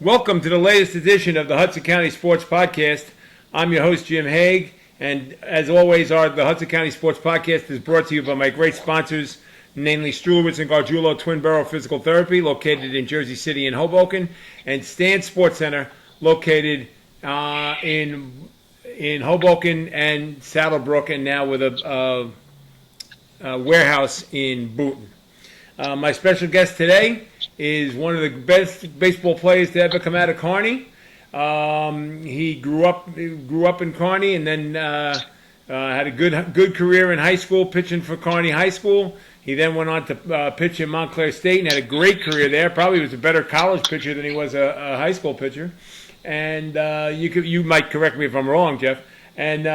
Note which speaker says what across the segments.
Speaker 1: Welcome to the latest edition of the Hudson County Sports Podcast. I'm your host, Jim Haig, and as always, the Hudson County Sports Podcast is brought to you by my great sponsors, namely Strulowitz and Gargiulo Twin Boro Physical Therapy, located in Jersey City and Hoboken, and Stan Sports Center, located in Hoboken and Saddlebrook, and now with a warehouse in Boonton. My special guest today is one of the best baseball players to ever come out of Kearny. He grew up in Kearny, and then had a good career in high school, pitching for Kearny High School. He then went on to pitch in Montclair State and had a great career there. Probably was a better college pitcher than he was a high school pitcher. And you might correct me if I'm wrong, Jeff. And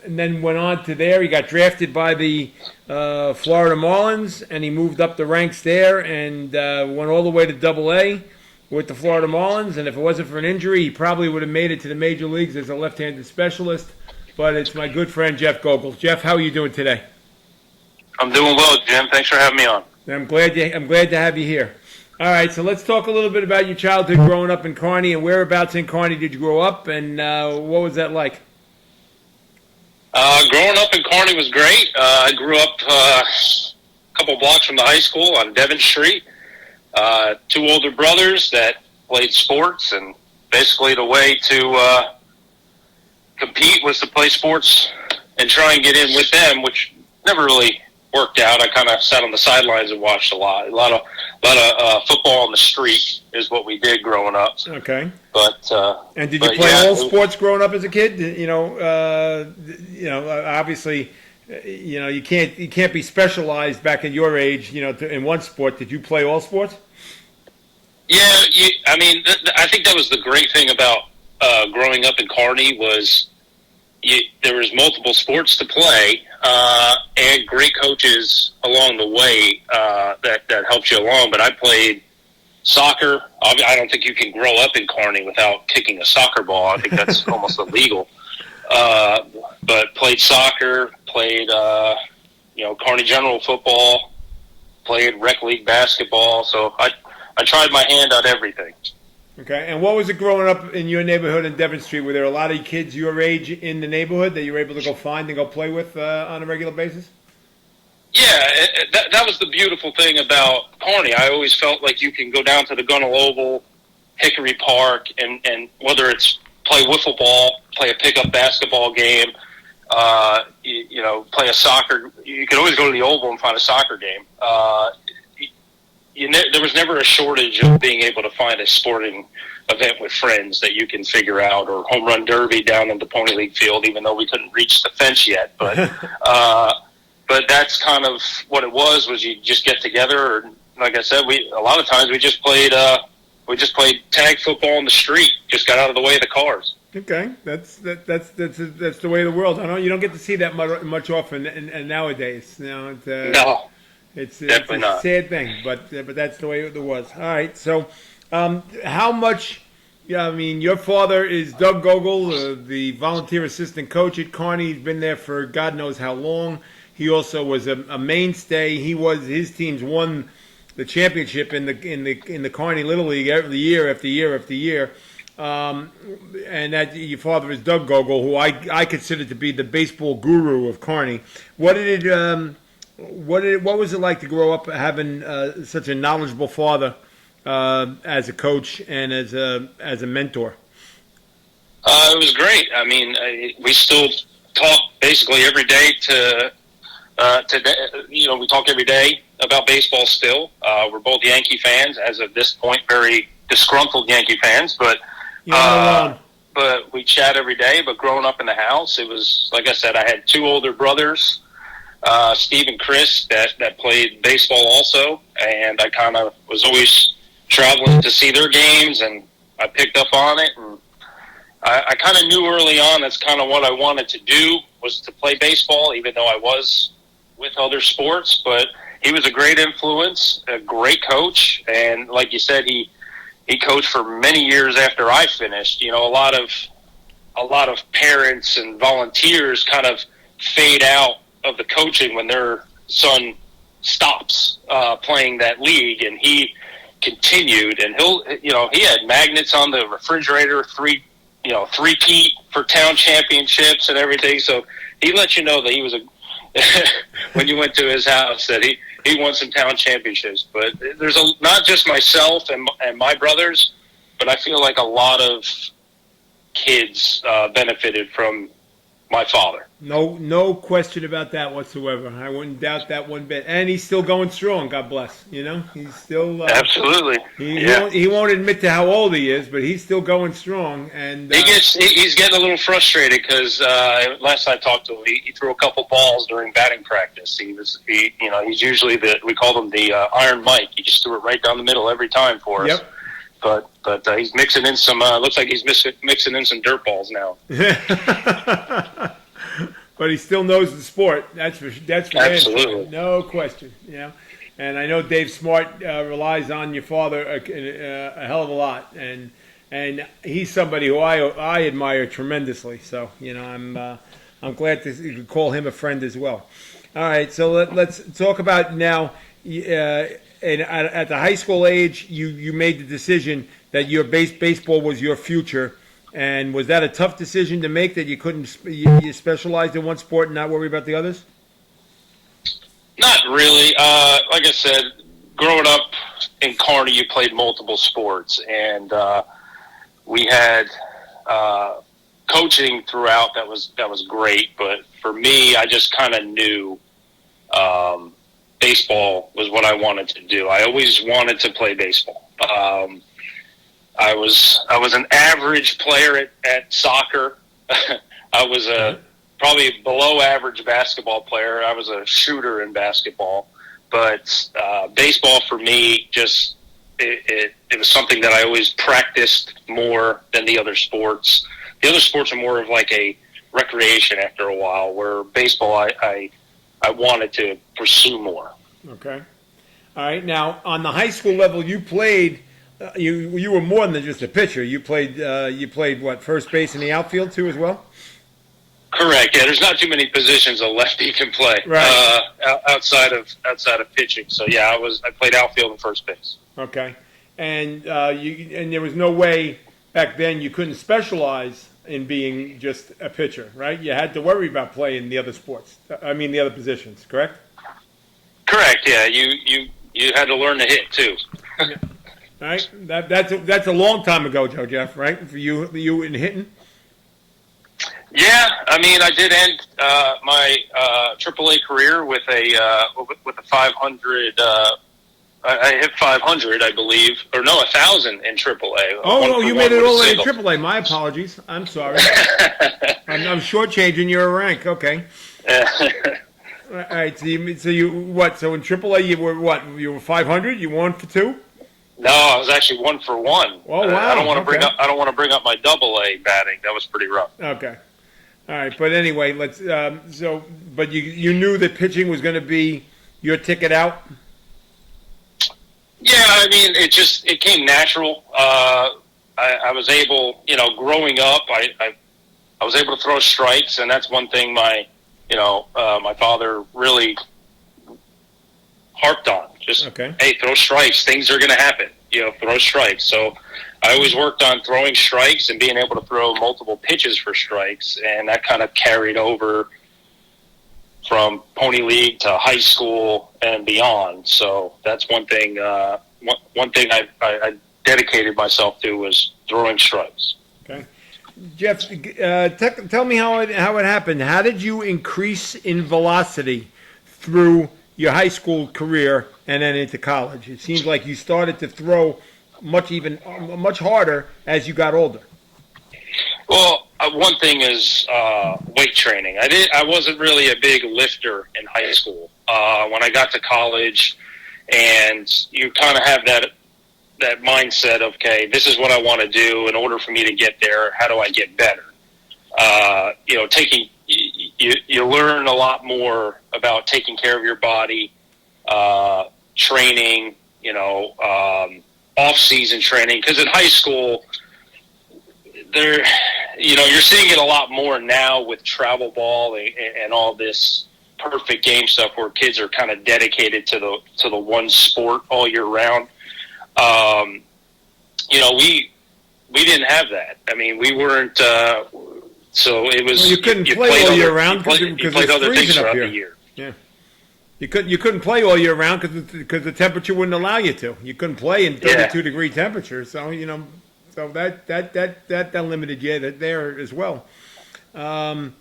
Speaker 1: then went on to there. He got drafted by the Florida Marlins, and he moved up the ranks there and went all the way to AA with the Florida Marlins. And if it wasn't for an injury, he probably would have made it to the major leagues as a left-handed specialist. But it's my good friend Jeff Gogal. Jeff, how are you doing today?
Speaker 2: I'm doing well, Jim. Thanks for having me on.
Speaker 1: I'm glad to have you here. All right, so let's talk a little bit about your childhood growing up in Kearny, and whereabouts in Kearny did you grow up, and what was that like?
Speaker 2: Growing up in Kearny was great. I grew up a couple blocks from the high school on Devon Street. Two older brothers that played sports, and basically the way to compete was to play sports and try and get in with them, which never really worked out. I kind of sat on the sidelines and watched a lot of football on the street is what we did growing up.
Speaker 1: Okay.
Speaker 2: But
Speaker 1: and did you play all sports growing up as a kid? Obviously, you can't be specialized back in your age, in one sport. Did you play all sports?
Speaker 2: Yeah, I think that was the great thing about growing up in Kearny was there was multiple sports to play and great coaches along the way that helped you along. But I played soccer. I don't think you can grow up in Kearny without kicking a soccer ball. I think that's almost illegal. But played soccer, played Kearny General football, played rec league basketball. So I tried my hand at everything.
Speaker 1: Okay, and what was it growing up in your neighborhood in Devon Street? Were there a lot of kids your age in the neighborhood that you were able to go find and go play with on a regular basis?
Speaker 2: Yeah, that was the beautiful thing about Kearny. I always felt like you can go down to the Gunnell Oval, Hickory Park, and whether it's play wiffle ball, play a pickup basketball game, play a soccer. You could always go to the Oval and find a soccer game. There was never a shortage of being able to find a sporting event with friends that you can figure out, or home run derby down in the Pony League field, even though we couldn't reach the fence yet. But but that's kind of what it was you just get together, and like I said, a lot of times we just played tag football in the street, just got out of the way of the cars.
Speaker 1: Okay, that's the way of the world. I know you don't get to see that much often and nowadays.
Speaker 2: No.
Speaker 1: It's
Speaker 2: definitely
Speaker 1: a
Speaker 2: not.
Speaker 1: sad thing, but that's the way it was. All right, so how much? Your father is Doug Gogal, the volunteer assistant coach at Kearny. He's been there for God knows how long. He also was a mainstay. His teams won the championship in the Kearny Little League every year after year after year. And that your father is Doug Gogal, who I consider to be the baseball guru of Kearny. What was it like to grow up having such a knowledgeable father as a coach and as a mentor?
Speaker 2: It was great. We still talk basically every day we talk every day about baseball still. We're both Yankee fans, as of this point, very disgruntled Yankee fans, but we chat every day. But growing up in the house, it was, like I said, I had two older brothers, Steve and Chris, that played baseball also, and I kind of was always traveling to see their games, and I picked up on it, and I kind of knew early on that's kind of what I wanted to do, was to play baseball, even though I was with other sports. But he was a great influence, a great coach, and like you said, he coached for many years after I finished. A lot of parents and volunteers kind of fade out of the coaching when their son stops playing that league, and he continued, and he had magnets on the refrigerator, three-peat for town championships and everything. So he let you know that he was when you went to his house, that he won some town championships. But there's not just myself and my brothers, but I feel like a lot of kids benefited from my father.
Speaker 1: No question about that whatsoever. I wouldn't doubt that one bit. And he's still going strong. God bless. He's still
Speaker 2: absolutely.
Speaker 1: He won't admit to how old he is, but he's still going strong. And
Speaker 2: he's getting a little frustrated because last I talked to him, he threw a couple balls during batting practice. He's usually we called him the Iron Mike. He just threw it right down the middle every time for us.
Speaker 1: Yep.
Speaker 2: But he's mixing in some. Looks like he's mixing in some dirt balls now.
Speaker 1: But he still knows the sport. That's for
Speaker 2: absolutely
Speaker 1: damn. No question. And I know Dave Smart relies on your father a hell of a lot, and he's somebody who I admire tremendously. So I'm glad to call him a friend as well. All right, so let's talk about now. And at the high school age, you made the decision that your baseball was your future. And was that a tough decision to make, that you couldn't you specialized in one sport and not worry about the others?
Speaker 2: Not really. Like I said, growing up in Kearny, you played multiple sports, and we had coaching throughout that was great. But for me, I just kind of knew baseball was what I wanted to do. I always wanted to play baseball. I was an average player at soccer. I was probably below average basketball player. I was a shooter in basketball, but baseball for me it was something that I always practiced more than the other sports. The other sports are more of like a recreation after a while, where baseball I wanted to pursue more.
Speaker 1: Okay. All right. Now, on the high school level, you played. You were more than just a pitcher. You played what, first base in the outfield too as well?
Speaker 2: Correct. Yeah, there's not too many positions a lefty can play outside of pitching. So yeah, I played outfield and first base.
Speaker 1: Okay, and there was no way back then you couldn't specialize in being just a pitcher, right? You had to worry about playing the other sports. The other positions. Correct.
Speaker 2: Correct. Yeah, you had to learn to hit too.
Speaker 1: Yeah. All right, that's a long time ago, Jeff. Right, for you in hitting.
Speaker 2: Yeah, I did end my AAA career with a 500. I hit 500, I believe, or no, 1,000 in AAA.
Speaker 1: Oh, you made it all in AAA. My apologies. I'm sorry. I'm shortchanging your rank. Okay. All right. So you what? So in AAA you were what? You were 500. You won for 2.
Speaker 2: No, I was actually 1 for 1.
Speaker 1: Oh wow!
Speaker 2: I don't want to bring up my AA batting. That was pretty rough.
Speaker 1: Okay. All right, but anyway, let's. But you knew that pitching was going to be your ticket out.
Speaker 2: Yeah, it came natural. I was able, growing up, I was able to throw strikes, and that's one thing my father really harped on. Hey, throw strikes. Things are going to happen. Throw strikes. So I always worked on throwing strikes and being able to throw multiple pitches for strikes, and that kind of carried over from Pony League to high school and beyond. So that's one thing. One thing I dedicated myself to was throwing strikes.
Speaker 1: Okay, Jeff, tell me how it happened. How did you increase in velocity through your high school career and then into college? It seems like you started to throw much harder as you got older.
Speaker 2: Well, one thing is weight training. I wasn't really a big lifter in high school. When I got to college, and you kind of have that mindset of, okay, this is what I want to do. In order for me to get there, how do I get better? You learn a lot more about taking care of your body, training, off-season training. Because in high school, you're seeing it a lot more now with travel ball and all this perfect game stuff where kids are kind of dedicated to the one sport all year round. We didn't have that. I mean, we weren't. So it was.
Speaker 1: Well, you couldn't play all year round because
Speaker 2: it's
Speaker 1: other things
Speaker 2: throughout
Speaker 1: up here.
Speaker 2: The year.
Speaker 1: Yeah. You couldn't play all year round because the temperature wouldn't allow you to. You couldn't play in 32-degree temperature. So so that limited you there as well. All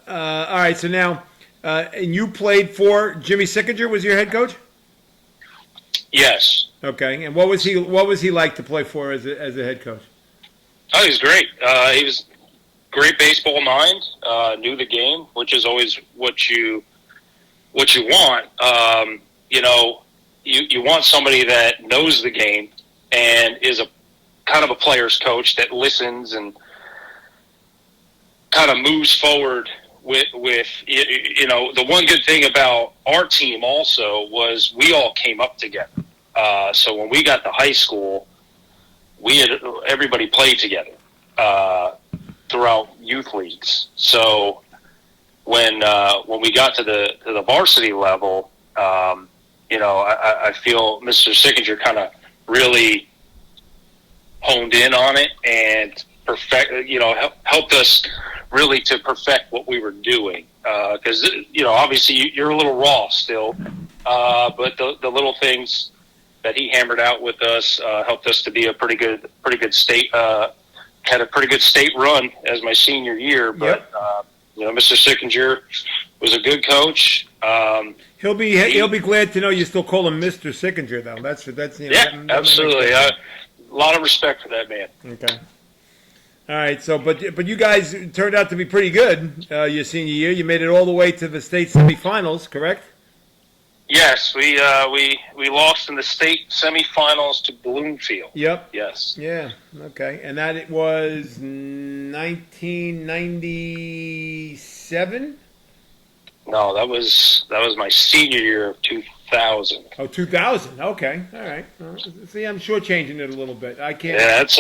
Speaker 1: right. So now, and you played for Jimmy Sickinger was your head coach?
Speaker 2: Yes.
Speaker 1: Okay. And what was he like to play for as a head coach?
Speaker 2: Oh, he was great. He was great baseball mind. Knew the game, which is always what you want. You want somebody that knows the game and is a kind of a player's coach that listens and kind of moves forward with the one good thing about our team also was we all came up together. So when we got to high school, everybody played together throughout youth leagues. So when we got to the varsity level, I feel Mr. Sickinger kind of really honed in on it and helped us really to perfect what we were doing. Because obviously you're a little raw still, but the little things that he hammered out with us helped us to be a pretty good state. Had a pretty good state run as my senior year, but Mr. Sickinger was a good coach.
Speaker 1: He'll be glad to know you still call him Mr. Sickinger, though. That's
Speaker 2: absolutely. A lot of respect for that man.
Speaker 1: Okay. All right. So, but you guys turned out to be pretty good your senior year. You made it all the way to the state semifinals, correct?
Speaker 2: Yes, we lost in the state semifinals to Bloomfield.
Speaker 1: Yep.
Speaker 2: Yes.
Speaker 1: Yeah. Okay. And that it was 1997.
Speaker 2: No, that was my senior year of 2000.
Speaker 1: Oh, 2000. Okay. All right. See, I'm shortchanging it a little bit. I can't.
Speaker 2: Yeah, that's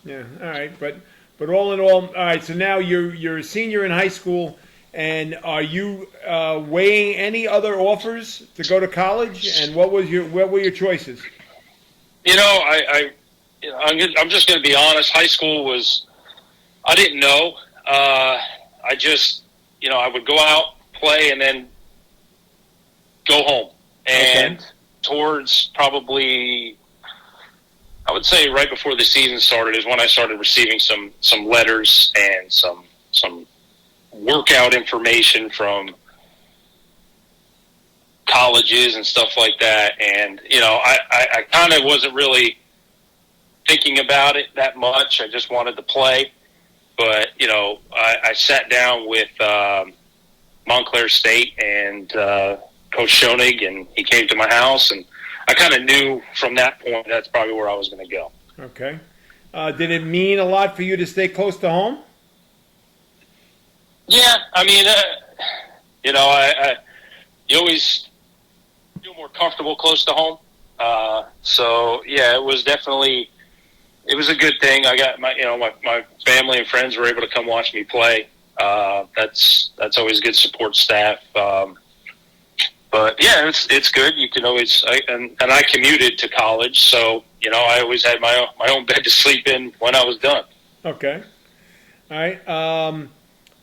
Speaker 1: Yeah. All right. But all in all right. So now you're a senior in high school. And are you weighing any other offers to go to college? And what were your choices?
Speaker 2: I'm just going to be honest. High school I didn't know. I just, I would go out, play, and then go home. And towards probably, I would say right before the season started is when I started receiving some letters and some workout information from colleges and stuff like that. And, I kind of wasn't really thinking about it that much. I just wanted to play. But, I sat down with Montclair State and Coach Schoenig, and he came to my house. And I kind of knew from that point that's probably where I was going to go.
Speaker 1: Okay. Did it mean a lot for you to stay close to home?
Speaker 2: Yeah, I mean, you always feel more comfortable close to home. So yeah, it was a good thing. I got my family and friends were able to come watch me play. That's always good support staff. But yeah, it's good. You can always, and I commuted to college, so I always had my own bed to sleep in when I was done.
Speaker 1: Okay, all right.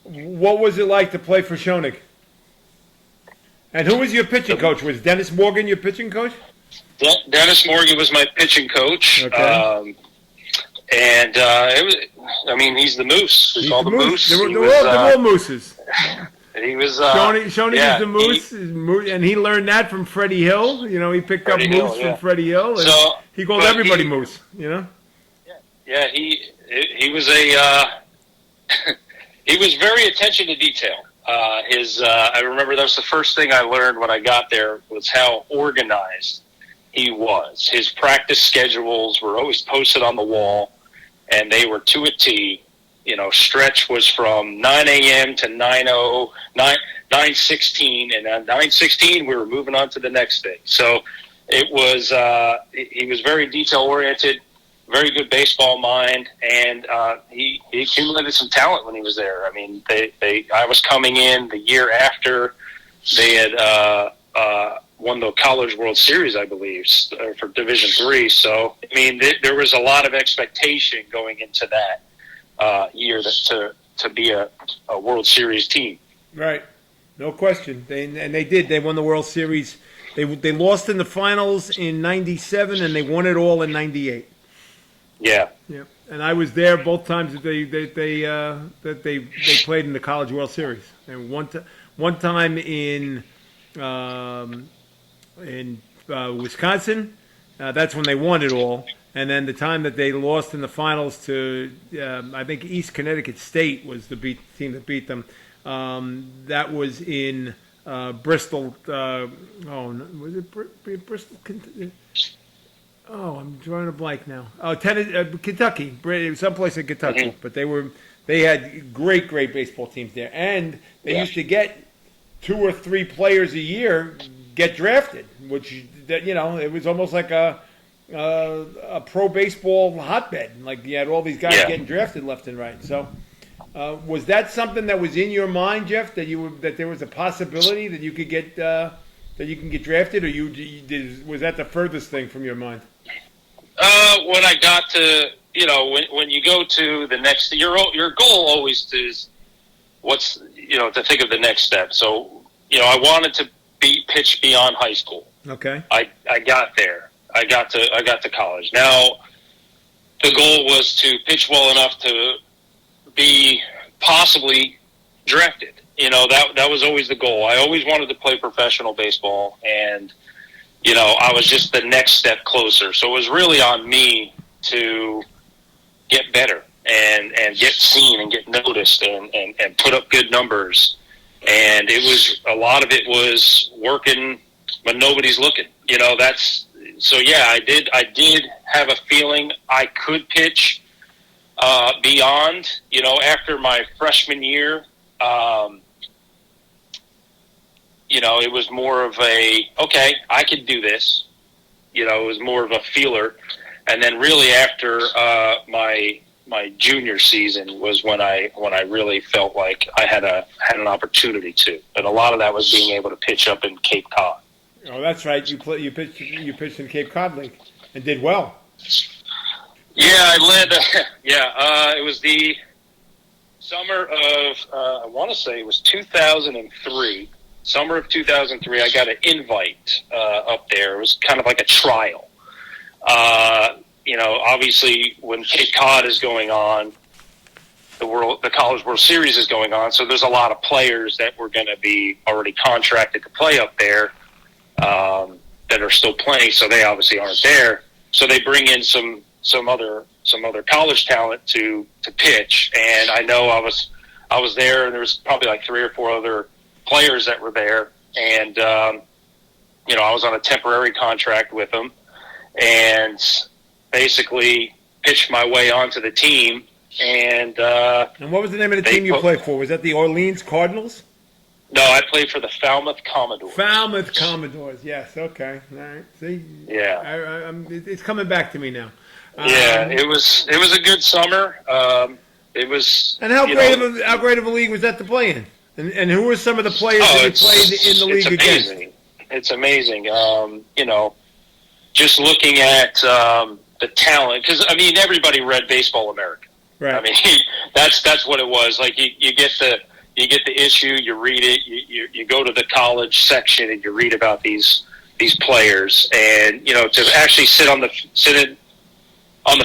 Speaker 1: What was it like to play for Schoenig? And who was your pitching coach? Was Dennis Morgan your pitching coach?
Speaker 2: Dennis Morgan was my pitching coach.
Speaker 1: Okay.
Speaker 2: And it was. I mean, he's the Moose. He's called the Moose.
Speaker 1: They're all Mooses.
Speaker 2: He was.
Speaker 1: Schoenig is the Moose, and he learned that from Freddie Hill. He picked up Moose from Freddie Hill, and he called everybody Moose.
Speaker 2: Yeah, he was a. He was very attention to detail. I remember that was the first thing I learned when I got there was how organized he was. His practice schedules were always posted on the wall, and they were to a T. Stretch was from 9 a.m. to 9:16, and at 9:16 we were moving on to the next thing. So it was. He was very detail oriented. Very good baseball mind, and he accumulated some talent when he was there. I mean, I was coming in the year after they had won the College World Series, I believe, for Division III. So, I mean, there was a lot of expectation going into that year to be a World Series team.
Speaker 1: Right. No question. They did. They won the World Series. They lost in the finals in '97, and they won it all in '98.
Speaker 2: Yeah.
Speaker 1: Yeah. And I was there both times that they played in the College World Series. And one time in Wisconsin, that's when they won it all. And then the time that they lost in the finals to, I think East Connecticut State was the team that beat them. That was in Bristol. Was it Bristol? Oh, I'm drawing a blank now. Oh, Kentucky. It was someplace in Kentucky.
Speaker 2: Mm-hmm.
Speaker 1: But they had great baseball teams there, and they used to get 2 or 3 players a year get drafted, which it was almost like a pro baseball hotbed. Like you had all these guys getting drafted left and right. So, was that something that was in your mind, Jeff? That there was a possibility that you could get that you can get drafted, or was that the furthest thing from your mind?
Speaker 2: When I got to, when you go to the next, your goal always is to think of the next step. So, I wanted to pitch beyond high school.
Speaker 1: Okay.
Speaker 2: I got there. I got to college. Now, the goal was to pitch well enough to be possibly drafted. That was always the goal. I always wanted to play professional baseball, and I was just the next step closer. So it was really on me to get better and get seen and get noticed and put up good numbers. And a lot of it was working when nobody's looking. I did have a feeling I could pitch beyond, after my freshman year. It was more of okay, I can do this. It was more of a feeler. And then really after my junior season was when I really felt like I had an opportunity to. And a lot of that was being able to pitch up in Cape Cod.
Speaker 1: Oh, that's right. You pitched in Cape Cod League and did well.
Speaker 2: Yeah, I led. It was the summer of I want to say it was 2003. Summer of 2003, I got an invite up there. It was kind of like a trial. Obviously, when Cape Cod is going on, the College World Series is going on, so there's a lot of players that were going to be already contracted to play up there that are still playing, so they obviously aren't there. So they bring in some other college talent to pitch, and I know I was there, and there was probably like 3 or 4 other players that were there, and I was on a temporary contract with them, and basically pitched my way onto the team. And
Speaker 1: what was the name of the team you played for? Was that the Orleans Cardinals?
Speaker 2: No, I played for the Falmouth Commodores.
Speaker 1: Falmouth Commodores, yes. Okay, all right. See,
Speaker 2: yeah,
Speaker 1: it's coming back to me now.
Speaker 2: It was a good summer. It was.
Speaker 1: And how great of a league was that to play in? And who were some of the players that you played in the league against?
Speaker 2: It's amazing. Just looking at the talent, because everybody read Baseball America.
Speaker 1: Right.
Speaker 2: That's what it was. Like you get the issue, you read it, you go to the college section and you read about these players, and to actually sit on the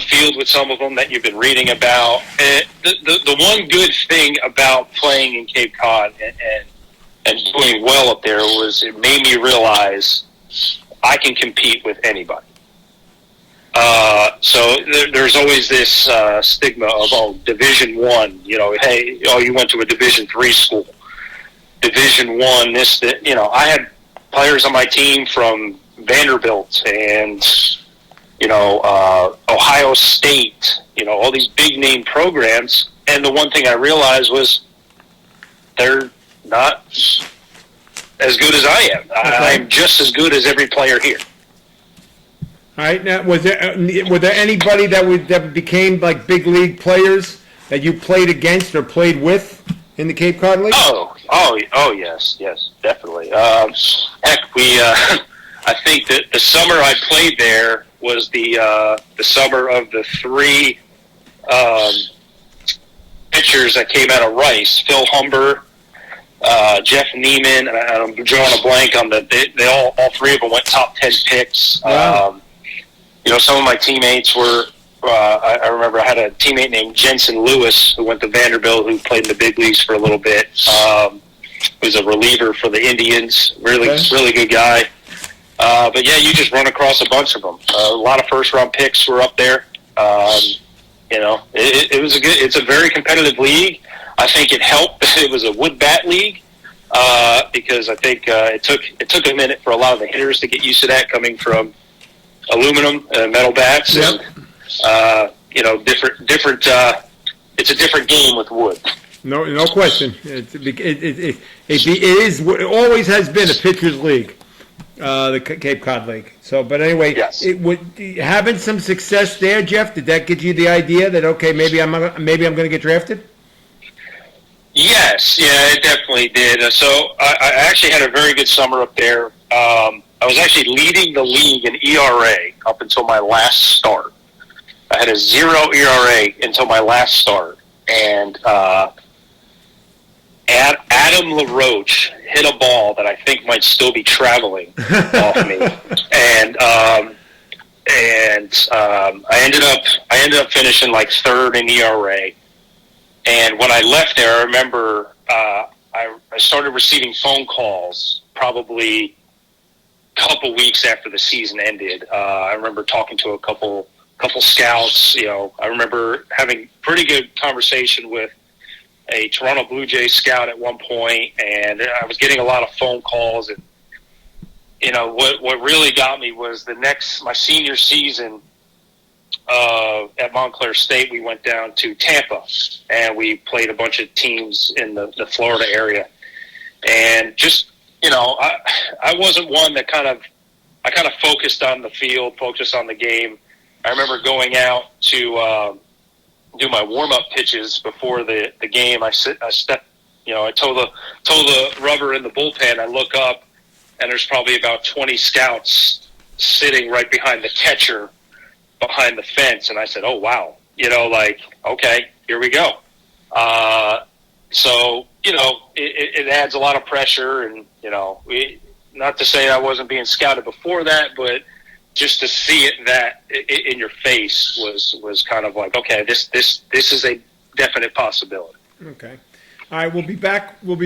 Speaker 2: field with some of them that you've been reading about. And the one good thing about playing in Cape Cod and doing well up there was it made me realize I can compete with anybody. So there's always this stigma of Division I. You went to a Division III school. Division I. I had players on my team from Vanderbilt and Ohio State. All these big name programs. And the one thing I realized was they're not as good as I am. Okay. I'm just as good as every player here.
Speaker 1: All right. Now, were there anybody that became like big league players that you played against or played with in the Cape Cod League?
Speaker 2: Oh, yes, definitely. Heck, I think that the summer I played there was the summer of the three pitchers that came out of Rice: Phil Humber, Jeff Neiman, and I'm drawing a blank on they all three of them went top 10 picks.
Speaker 1: Wow.
Speaker 2: Some of my teammates were. I remember I had a teammate named Jensen Lewis who went to Vanderbilt, who played in the big leagues for a little bit. Was a reliever for the Indians. Really good guy. But yeah, you just run across a bunch of them. A lot of first-round picks were up there. It's a very competitive league. I think it helped that it was a wood bat league because I think it took a minute for a lot of the hitters to get used to that, coming from aluminum metal bats.
Speaker 1: Yep.
Speaker 2: And different. It's a different game with wood.
Speaker 1: No question. It always has been a pitcher's league, the Cape Cod League. So, but anyway,
Speaker 2: yes.
Speaker 1: Having some success there, Jeff. Did that get you the idea that okay, maybe I'm going to get drafted?
Speaker 2: Yes, yeah, it definitely did. So I actually had a very good summer up there. I was actually leading the league in ERA up until my last start. I had a 0 ERA until my last start, and Adam LaRoche hit a ball that I think might still be traveling off me, and I ended up finishing like third in ERA. And when I left there, I remember I started receiving phone calls probably a couple weeks after the season ended. I remember talking to a couple scouts. I remember having pretty good conversation with a Toronto Blue Jays scout at one point, and I was getting a lot of phone calls. And what really got me was my senior season at Montclair State. We went down to Tampa, and we played a bunch of teams in the Florida area. And just I wasn't one that I kind of focused on the field, focused on the game. I remember going out to do my warm-up pitches before the game. I step, I toe the rubber in the bullpen. I look up, and there's probably about 20 scouts sitting right behind the catcher, behind the fence. And I said, "Oh wow, okay, here we go." So it adds a lot of pressure, and not to say I wasn't being scouted before that, but just to see it in your face was kind of like, okay, this is a definite possibility.
Speaker 1: Okay. All right, we'll be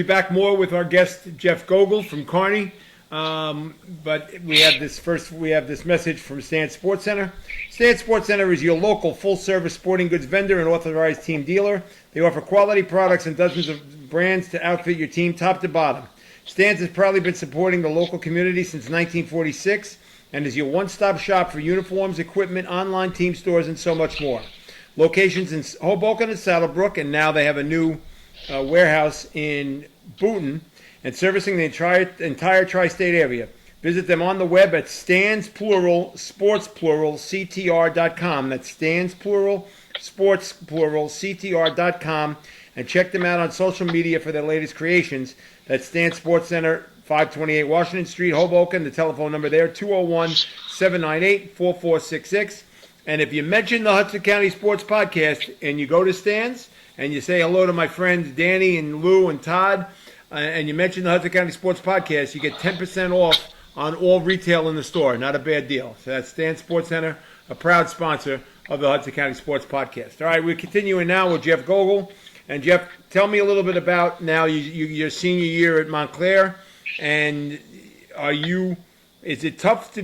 Speaker 1: back more with our guest Jeff Gogal from Kearny. But we have this message from Stan Sports Center. Stan Sports Center is your local full-service sporting goods vendor and authorized team dealer. They offer quality products and dozens of brands to outfit your team top to bottom. Stan's has proudly been supporting the local community since 1946 and is your one-stop shop for uniforms, equipment, online team stores, and so much more. Locations in Hoboken and Saddlebrook, and now they have a new warehouse in Boonton, and servicing the entire tri-state area. Visit them on the web at Stans Plural Sports Plural CTR.com. That's Stans Plural Sports Plural CTR.com, and check them out on social media for their latest creations. That's Stan Sports Center, 528 Washington Street, Hoboken. The telephone number there, 201-798-4466. And if you mention the Hudson County Sports Podcast and you go to Stan's and you say hello to my friends Danny and Lou and Todd, and you mention the Hudson County Sports Podcast, you get 10% off on all retail in the store. Not a bad deal. So that's Stan Sports Center, a proud sponsor of the Hudson County Sports Podcast. All right, we're continuing now with Jeff Gogal. And Jeff, tell me a little bit about now your senior year at Montclair, and is it tough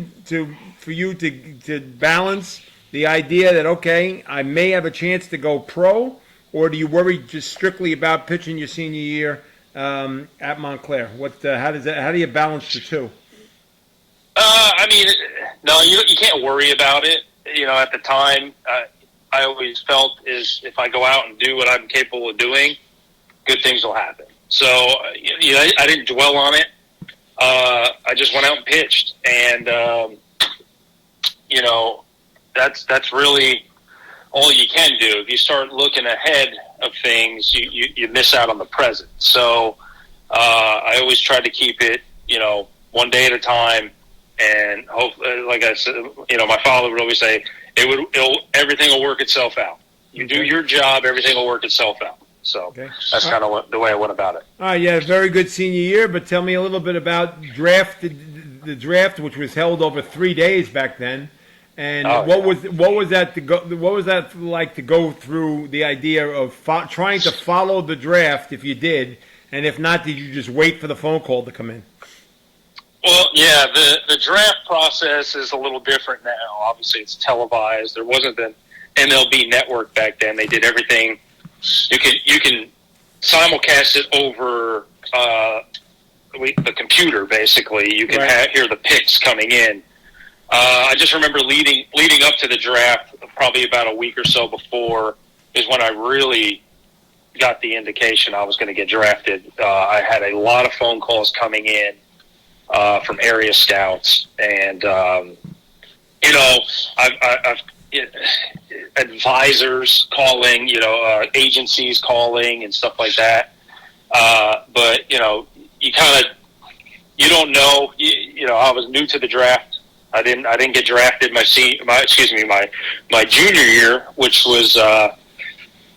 Speaker 1: for you to balance the idea that, okay, I may have a chance to go pro, or do you worry just strictly about pitching your senior year at Montclair? How do you balance the two?
Speaker 2: No, you can't worry about it. At the time, I always felt is if I go out and do what I'm capable of doing, good things will happen. So, I didn't dwell on it. I just went out and pitched, and that's really all you can do. If you start looking ahead of things, you miss out on the present. So I always tried to keep it, one day at a time, and hopefully, like I said, my father would always say, everything will work itself out. You do your job, everything will work itself out. So that's kind of the way I went about it.
Speaker 1: All right, you had a very good senior year, but tell me a little bit about the draft, which was held over 3 days back then. And what was that like to go through the idea of trying to follow the draft if you did, and if not, did you just wait for the phone call to come in?
Speaker 2: Well, yeah, the draft process is a little different now. Obviously, it's televised. There wasn't an MLB network back then. They did everything. You can simulcast it over the computer. Basically, you can hear the picks coming in. I just remember leading up to the draft, probably about a week or so before, is when I really got the indication I was going to get drafted. I had a lot of phone calls coming in from area scouts, and I've advisors calling, agencies calling and stuff like that. But you don't know. I was new to the draft. I didn't get drafted my junior year, which was a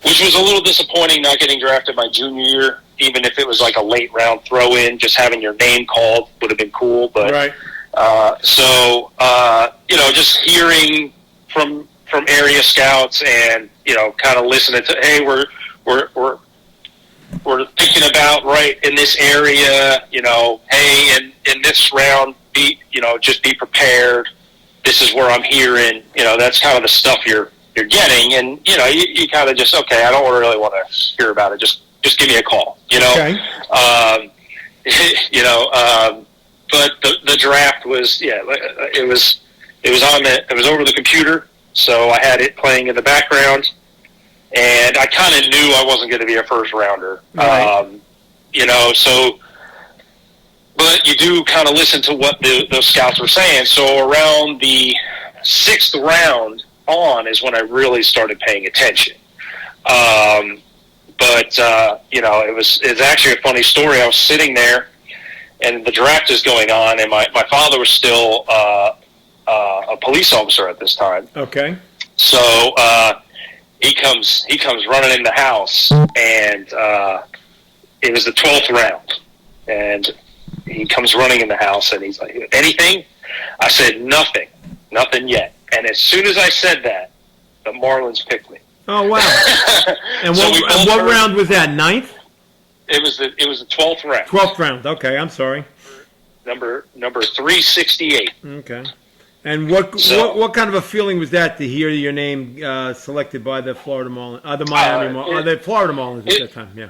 Speaker 2: little disappointing, not getting drafted my junior year. Even if it was like a late round throw in, just having your name called would have been cool. But just hearing from area scouts and kind of listening to, hey, we're thinking about right in this area, hey, in this round, just be prepared. This is where I'm hearing, that's kind of the stuff you're getting, and you kind of just, okay, I don't really want to hear about it. Just give me a call,
Speaker 1: Okay.
Speaker 2: But the draft was, it was over the computer, so I had it playing in the background, and I kind of knew I wasn't going to be a first rounder,
Speaker 1: right.
Speaker 2: But you do kind of listen to what those scouts were saying. So around the 6th round on is when I really started paying attention. It's actually a funny story. I was sitting there, and the draft is going on, and my father was still a police officer at this time.
Speaker 1: Okay.
Speaker 2: So he comes running in the house, and it was the 12th round, and he comes running in the house, and he's like, anything? I said, nothing yet. And as soon as I said that, the Marlins picked me.
Speaker 1: Oh, wow. And what round was that, 9th?
Speaker 2: It was the 12th round.
Speaker 1: 12th round, okay, I'm sorry.
Speaker 2: Number 368.
Speaker 1: Okay. And what kind of a feeling was that to hear your name selected by the Florida Marlins, the Florida Marlins at that time? Yeah.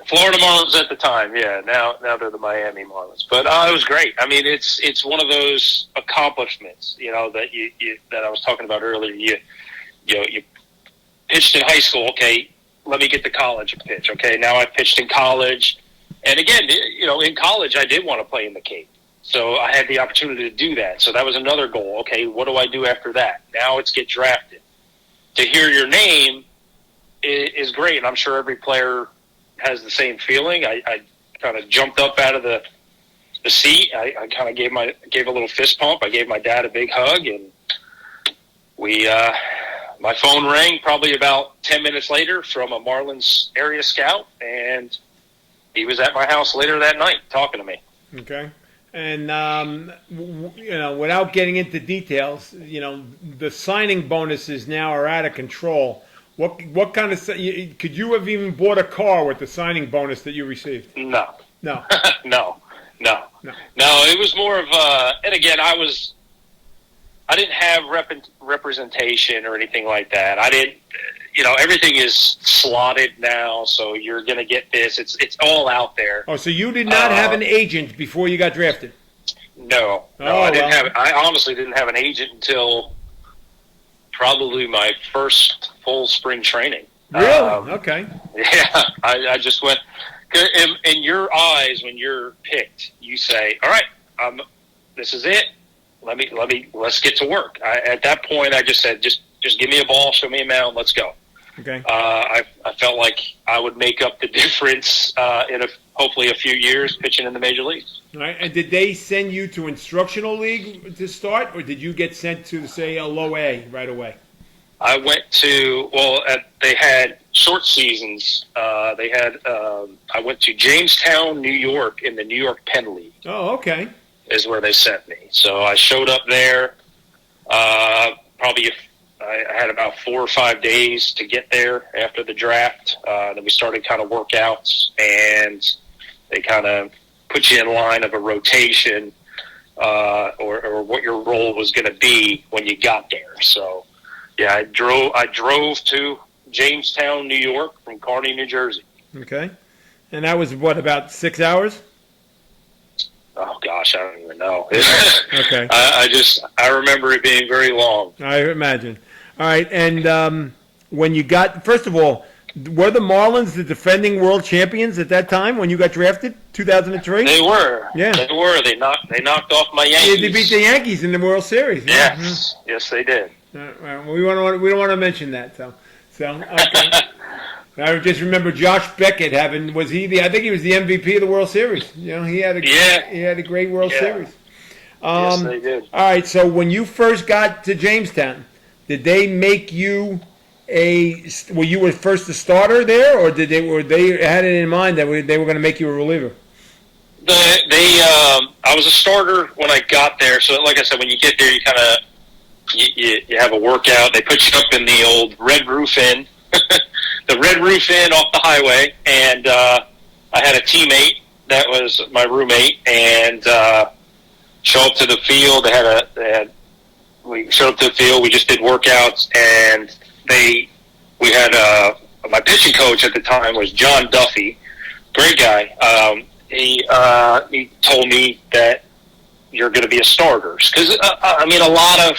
Speaker 2: Florida Marlins at the time, yeah. Now they're the Miami Marlins, but it was great. I mean, it's one of those accomplishments, that you that I was talking about earlier. You pitched in high school, okay. Let me get to college and pitch, okay. Now I pitched in college, and again, in college I did want to play in the Cape. So I had the opportunity to do that. So that was another goal. Okay, what do I do after that? Now it's get drafted. To hear your name is great, and I'm sure every player has the same feeling. I kind of jumped up out of the seat. I kind of gave a little fist pump. I gave my dad a big hug, and my phone rang probably about 10 minutes later from a Marlins area scout, and he was at my house later that night talking to me.
Speaker 1: Okay. And, without getting into details, the signing bonuses now are out of control. What kind of, could you have even bought a car with the signing bonus that you received?
Speaker 2: No.
Speaker 1: No.
Speaker 2: No. It was more of and again, I didn't have representation or anything like that. I didn't, everything is slotted now, so you're going to get this. It's all out there.
Speaker 1: Oh, so you did not have an agent before you got drafted?
Speaker 2: No, I didn't have. I honestly didn't have an agent until probably my first full spring training.
Speaker 1: Really? Okay.
Speaker 2: Yeah, I just went. In your eyes, when you're picked, you say, "All right, this is it. Let's get to work." At that point, I just said, "Just give me a ball, show me a mound, let's go."
Speaker 1: Okay.
Speaker 2: I felt like I would make up the difference in hopefully a few years pitching in the major leagues.
Speaker 1: All right. And did they send you to instructional league to start, or did you get sent to, say, a low A right away?
Speaker 2: I went to they had short seasons. I went to Jamestown, New York, in the New York Penn League.
Speaker 1: Oh, okay.
Speaker 2: Is where they sent me. So I showed up there. I had about 4 or 5 days to get there after the draft. Then we started kind of workouts, and they kind of put you in line of a rotation or what your role was going to be when you got there. So, yeah, I drove to Jamestown, New York from Kearny, New Jersey.
Speaker 1: Okay. And that was, about 6 hours?
Speaker 2: Oh, gosh, I don't even know.
Speaker 1: Okay.
Speaker 2: I remember it being very long.
Speaker 1: I imagine. All right, and when you got, first of all, were the Marlins the defending world champions at that time when you got drafted, 2003?
Speaker 2: They were.
Speaker 1: Yeah.
Speaker 2: They were. They knocked off my Yankees.
Speaker 1: They beat the Yankees in the World Series.
Speaker 2: Yes.
Speaker 1: Mm-hmm.
Speaker 2: Yes, they did.
Speaker 1: Well, we don't want to mention that, so okay. I just remember Josh Beckett I think he was the MVP of the World Series. You know, he had a great World Series.
Speaker 2: Yes, they did.
Speaker 1: All right, so when you first got to Jamestown, did they make you were you first a starter there, or they had it in mind that they were going to make you a reliever?
Speaker 2: I was a starter when I got there. So, like I said, when you get there, you kind of you have a workout. They put you up in the old Red Roof Inn, the Red Roof Inn off the highway, and I had a teammate that was my roommate, and show up to the field. We showed up to the field. We just did workouts, and we had my pitching coach at the time was John Duffy, great guy. He told me that you're going to be a starter because a lot of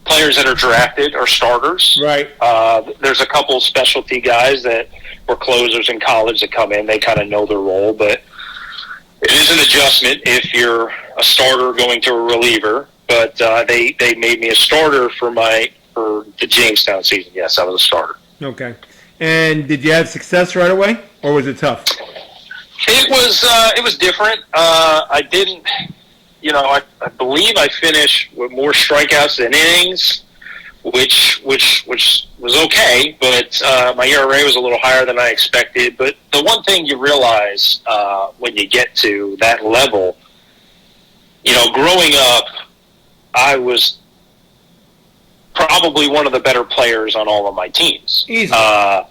Speaker 2: players that are drafted are starters.
Speaker 1: Right.
Speaker 2: There's a couple specialty guys that were closers in college that come in. They kind of know their role, but it is an adjustment if you're a starter going to a reliever. But they made me a starter for the Jamestown season. Yes, I was a starter.
Speaker 1: Okay. And did you have success right away, or was it tough?
Speaker 2: It was different. I didn't. I believe I finished with more strikeouts than innings, which was okay. But my ERA was a little higher than I expected. But the one thing you realize when you get to that level, growing up, I was probably one of the better players on all of my teams.
Speaker 1: Easy. Yeah.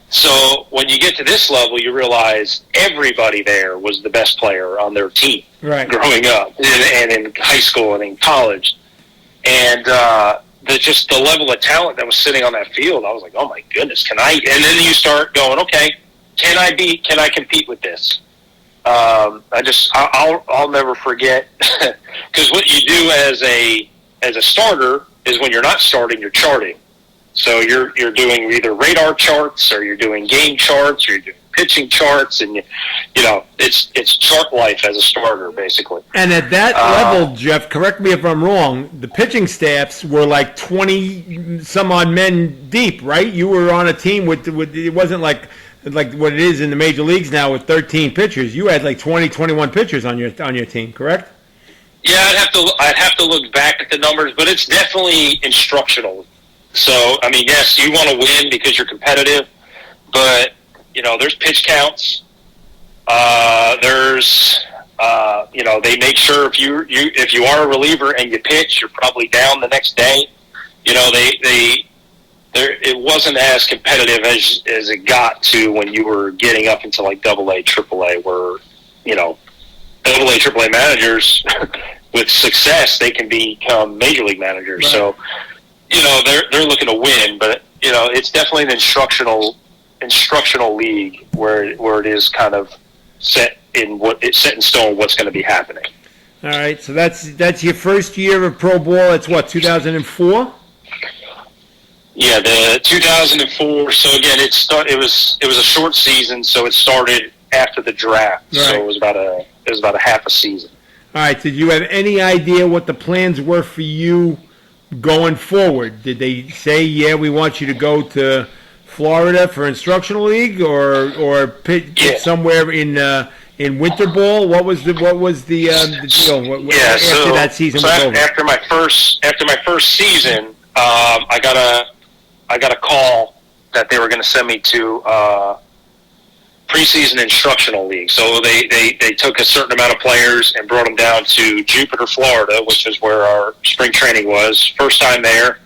Speaker 2: So when you get to this level, you realize everybody there was the best player on their team.
Speaker 1: Right.
Speaker 2: Growing up and in high school and in college. And the level of talent that was sitting on that field, I was like, oh my goodness, can I? And then you start going, okay, can I compete with this? I'll never forget, because what you do as a starter is when you're not starting, you're charting. So you're doing either radar charts, or you're doing game charts, or you're doing pitching charts, and it's chart life as a starter, basically.
Speaker 1: And at that level, Jeff, correct me if I'm wrong, the pitching staffs were like 20 some odd men deep, right? You were on a team with it wasn't like what it is in the major leagues now with 13 pitchers. You had like 20, 21 pitchers on your team, correct?
Speaker 2: Yeah, I'd have to look back at the numbers, but it's definitely instructional. So, yes, you want to win because you're competitive, but there's pitch counts. They make sure if you are a reliever and you pitch, you're probably down the next day. It wasn't as competitive as it got to when you were getting up into like AA, AAA, where AA, AAA managers with success, they can become major league managers. Right. So, they're looking to win, but it's definitely an instructional league where it is kind of set in stone what's going to be happening.
Speaker 1: All right, so that's your first year of pro ball. That's what, 2004?
Speaker 2: Yeah, the 2004. So again, it was a short season, so it started after the draft. Right. So it was about a half a season.
Speaker 1: All right. Did you have any idea what the plans were for you going forward? Did they say, yeah, we want you to go to Florida for instructional league, or pitch somewhere in winter ball? What was the deal? After that season was over?
Speaker 2: After my first season, I got a call that they were going to send me to preseason instructional league. So they took a certain amount of players and brought them down to Jupiter, Florida, which is where our spring training was. First time there.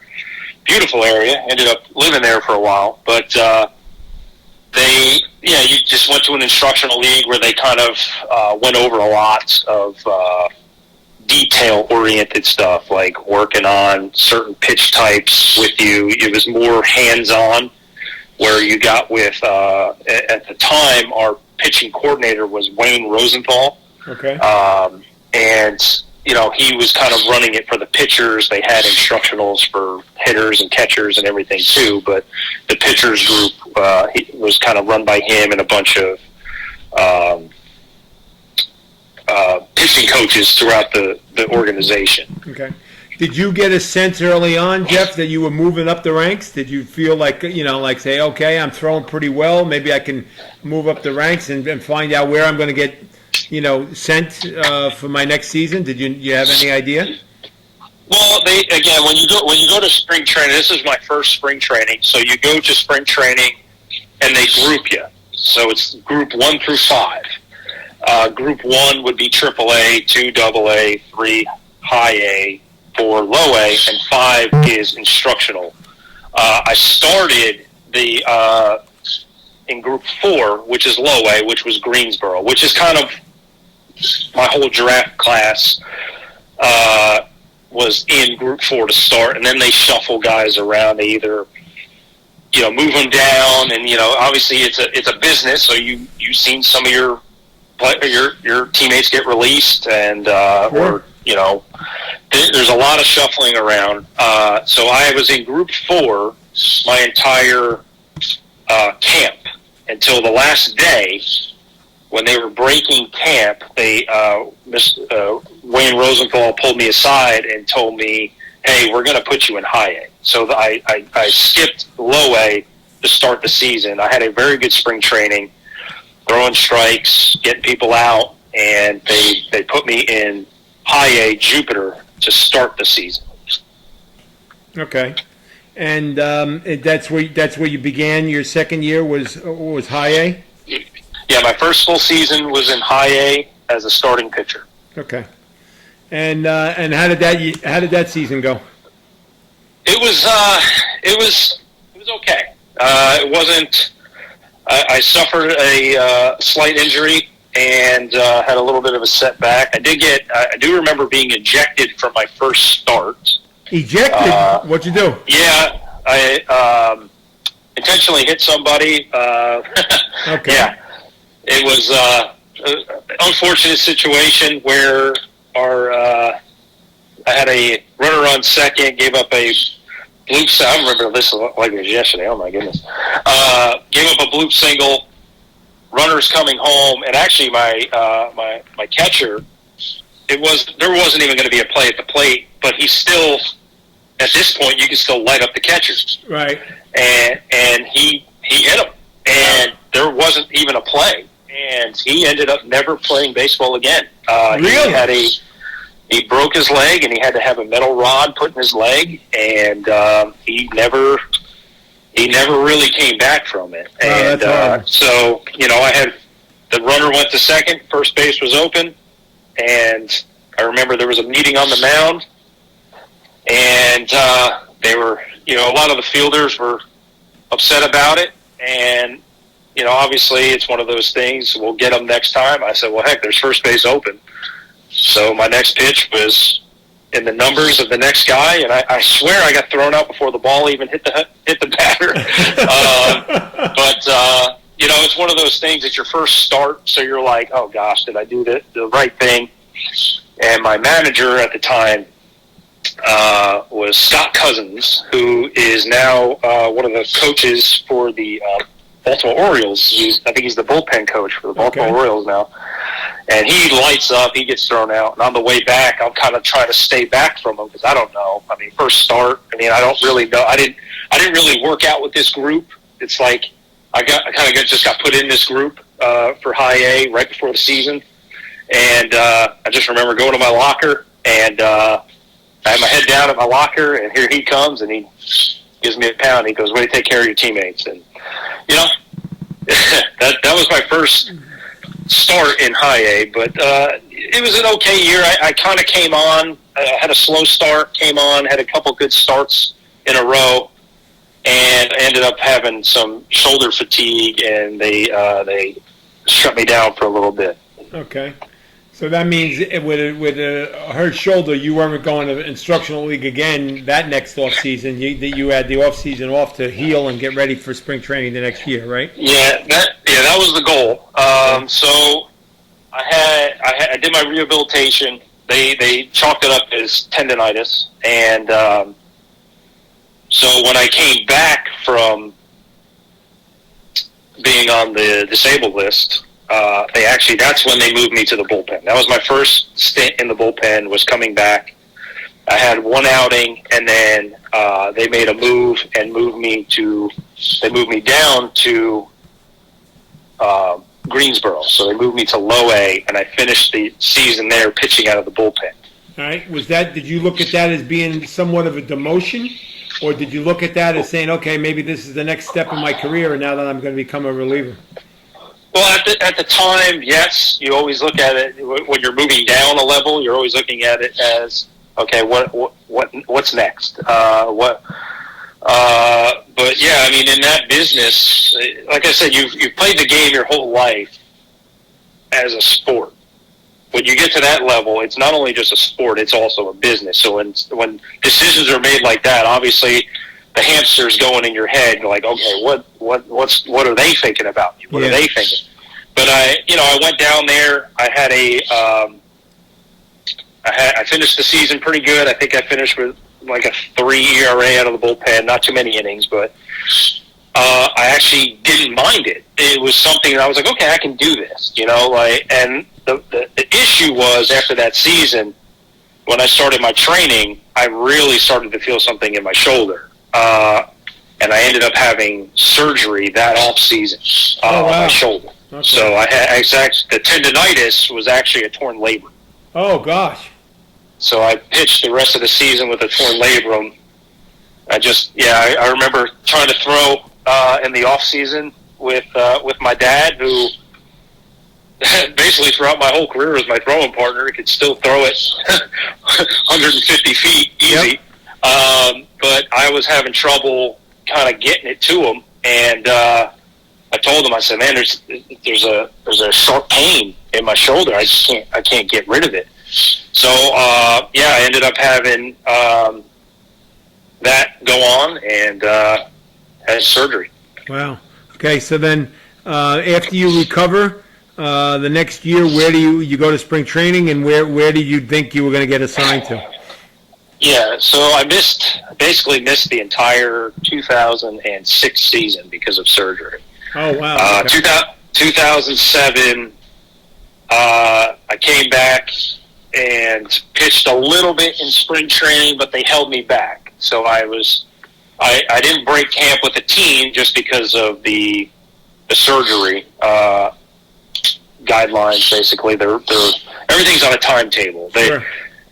Speaker 2: Beautiful area. Ended up living there for a while. But you just went to an instructional league where they kind of went over a lot of detail-oriented stuff, like working on certain pitch types with you. It was more hands-on, where you got with, at the time, our pitching coordinator was Wayne Rosenthal.
Speaker 1: Okay.
Speaker 2: And, he was kind of running it for the pitchers. They had instructionals for hitters and catchers and everything, too. But the pitchers group was kind of run by him and a bunch of pitching coaches throughout the organization.
Speaker 1: Okay. Did you get a sense early on, Jeff, that you were moving up the ranks? Did you feel like, say, okay, I'm throwing pretty well, maybe I can move up the ranks and find out where I'm going to get, sent for my next season? Did you have any idea?
Speaker 2: Well, when you go to spring training, this is my first spring training, so you go to spring training and they group you. So it's group 1 through 5. Group 1 would be AAA, 2 AA, 3 high A, 4 low A, and 5 is instructional. I started in group 4, which is low A, which was Greensboro, which is kind of my whole draft class was in group 4 to start, and then they shuffle guys around. They either move them down, and obviously it's a business, so you've seen some of your teammates get released, and
Speaker 1: sure.
Speaker 2: or there's a lot of shuffling around. So I was in group 4 my entire camp until the last day when they were breaking camp. They Wayne Rosenthal pulled me aside and told me, "Hey, we're going to put you in high A." So I skipped low A to start the season. I had a very good spring training, throwing strikes, getting people out, and they put me in high A Jupiter to start the season.
Speaker 1: Okay, and that's where you began. Your second year was high A.
Speaker 2: Yeah, my first full season was in high A as a starting pitcher.
Speaker 1: Okay, and how did that season go?
Speaker 2: It was okay. It wasn't. I suffered a slight injury and had a little bit of a setback. I do remember being ejected from my first start.
Speaker 1: Ejected? What'd you do?
Speaker 2: Yeah, I intentionally hit somebody.
Speaker 1: Okay.
Speaker 2: Yeah, it was an unfortunate situation where I had a runner on second, gave up a bloop. I remember this like it was yesterday. Oh my goodness! Gave up a bloop single. Runners coming home, and actually my catcher. There wasn't even going to be a play at the plate, but he still. At this point, you can still light up the catchers.
Speaker 1: Right.
Speaker 2: And he hit him, and there wasn't even a play, and he ended up never playing baseball again.
Speaker 1: Really?
Speaker 2: He broke his leg, and he had to have a metal rod put in his leg, and he never really came back from it. And so, I had the runner went to second, first base was open, and I remember there was a meeting on the mound, and they were, a lot of the fielders were upset about it, and obviously it's one of those things. We'll get them next time. I said, well, heck, there's first base open. So my next pitch was in the numbers of the next guy, and I swear I got thrown out before the ball even hit the batter. But it's one of those things. It's your first start, so you're like, oh gosh, did I do the right thing? And my manager at the time was Scott Cousins, who is now one of the coaches for the Baltimore Orioles. I think he's the bullpen coach for the Baltimore Orioles now. And he lights up, he gets thrown out. And on the way back, I'm kind of trying to stay back from him because I don't know. I mean, first start, I don't really know. I didn't really work out with this group it's like I just got put in this group for High A right before the season, and I just remember going to my locker, and I had my head down at my locker, and here he comes, and he gives me a pound. He goes, "Way to take care of your teammates." And that was my first start in High A, but it was an okay year. I kind of came on, had a slow start, came on, had a couple good starts in a row, and ended up having some shoulder fatigue, and they shut me down for a little bit.
Speaker 1: Okay. So that means with a hurt shoulder, you weren't going to instructional league again that next off season. You had the off season off to heal and get ready for spring training the next year, right?
Speaker 2: Yeah, that was the goal. So I did my rehabilitation. They chalked it up as tendonitis, and so when I came back from being on the disabled list, that's when they moved me to the bullpen. That was my first stint in the bullpen, was coming back. I had one outing, and then they made a move and moved me down to Greensboro. So they moved me to low A, and I finished the season there pitching out of the bullpen.
Speaker 1: All right. Did you look at that as being somewhat of a demotion, or did you look at that as saying, okay, maybe this is the next step in my career, and now that I'm going to become a reliever?
Speaker 2: Well, at the time, yes, you always look at it when you're moving down a level. You're always looking at it as, okay, what's next? But yeah, I mean, in that business, like I said, you've played the game your whole life as a sport. When you get to that level, it's not only just a sport; it's also a business. So when decisions are made like that, obviously, the hamster's going in your head. You're like, okay, what are they thinking about me? What are they thinking? But I went down there. I had I finished the season pretty good. I think I finished with like a 3 ERA out of the bullpen. Not too many innings, but I actually didn't mind it. It was something that I was like, okay, I can do this. And the issue was after that season, when I started my training, I really started to feel something in my shoulder. And I ended up having surgery that off season on my shoulder. Okay. So the tendonitis was actually a torn labrum.
Speaker 1: Oh gosh!
Speaker 2: So I pitched the rest of the season with a torn labrum. I remember trying to throw in the off season with my dad, who basically throughout my whole career was my throwing partner. He could still throw it 150 feet easy. Yep. But I was having trouble kind of getting it to him, and I told him, I said, "Man, there's a sharp pain in my shoulder. I can't get rid of it." So I ended up having that go on and had surgery.
Speaker 1: Wow. Okay, so then after you recover the next year, where do you go to spring training, and where did you think you were going to get assigned to?
Speaker 2: Yeah, so I basically missed the entire 2006 season because of surgery.
Speaker 1: Oh, wow. Okay.
Speaker 2: 2007, I came back and pitched a little bit in spring training, but they held me back. So I didn't break camp with the team just because of the surgery guidelines. Basically, they're everything's on a timetable.
Speaker 1: Sure.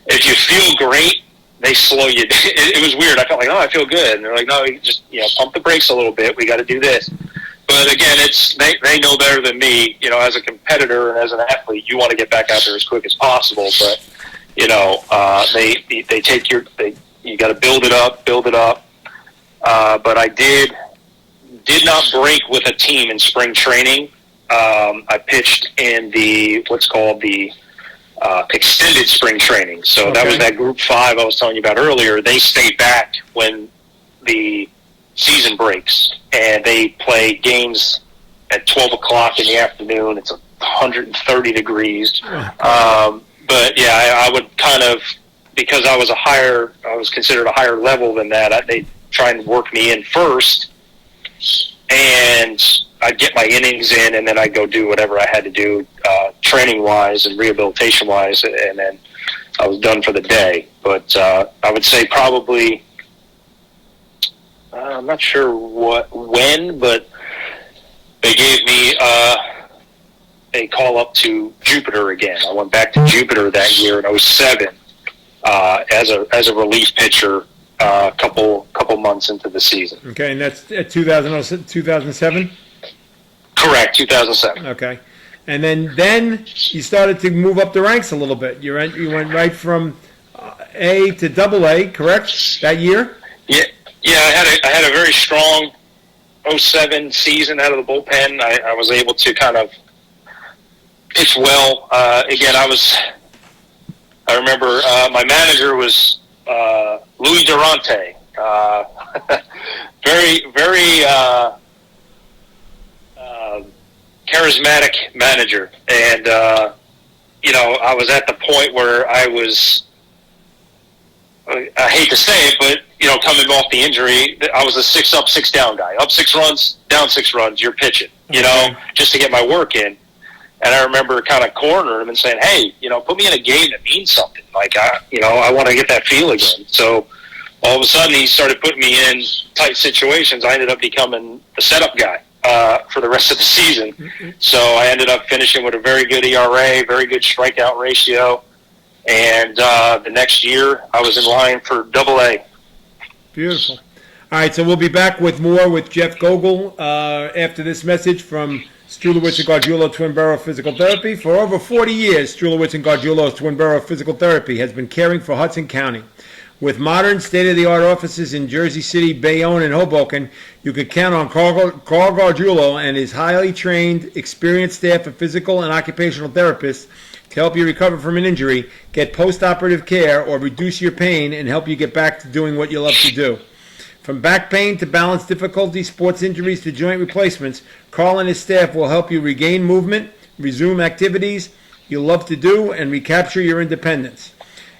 Speaker 1: If
Speaker 2: you feel great, they slow you down. It was weird. I felt like, I feel good. And they're like, no, you just pump the brakes a little bit. We got to do this. But again, they know better than me. As a competitor and as an athlete, you want to get back out there as quick as possible. But they take you got to build it up. But I did not break with a team in spring training. I pitched in what's called the extended spring training. So okay. That was that group 5 I was telling you about earlier. They stay back when the season breaks, and they play games at 12 o'clock in the afternoon. It's 130 degrees. But yeah, I would kind of, because I was considered a higher level than that, they try and work me in first, and I'd get my innings in, and then I'd go do whatever I had to do training-wise and rehabilitation-wise, and then I was done for the day. But I would say probably I'm not sure when, but they gave me a call up to Jupiter again. I went back to Jupiter that year in '07 as a relief pitcher. A couple months into the season.
Speaker 1: Okay, and that's at 2007?
Speaker 2: Correct, 2007.
Speaker 1: Okay. And then you started to move up the ranks a little bit. You went right from A to AA, correct? That year?
Speaker 2: Yeah. I had a very strong '07 season out of the bullpen. I was able to kind of pitch well. Again, I remember my manager was Louis Durante, very charismatic manager, and I was at the point where I hate to say it, but coming off the injury, I was a 6 up, 6 down guy. Up 6 runs, down 6 runs, you're pitching, just to get my work in. And I remember kind of cornering him and saying, hey, put me in a game that means something. Like, I want to get that feel again. So all of a sudden he started putting me in tight situations. I ended up becoming the setup guy for the rest of the season. Mm-hmm. So I ended up finishing with a very good ERA, very good strikeout ratio. And the next year I was in line for AA.
Speaker 1: Beautiful. All right, so we'll be back with more with Jeff Gogal after this message from Strulowitz and Gargiulo Twin Boro Physical Therapy. For over 40 years, Strulowitz and Gargiulo Twin Boro Physical Therapy has been caring for Hudson County. With modern, state-of-the-art offices in Jersey City, Bayonne, and Hoboken, you can count on Carl Gargiulo and his highly trained, experienced staff of physical and occupational therapists to help you recover from an injury, get post-operative care, or reduce your pain and help you get back to doing what you love to do. From back pain to balance difficulties, sports injuries to joint replacements, Carl and his staff will help you regain movement, resume activities you love to do, and recapture your independence.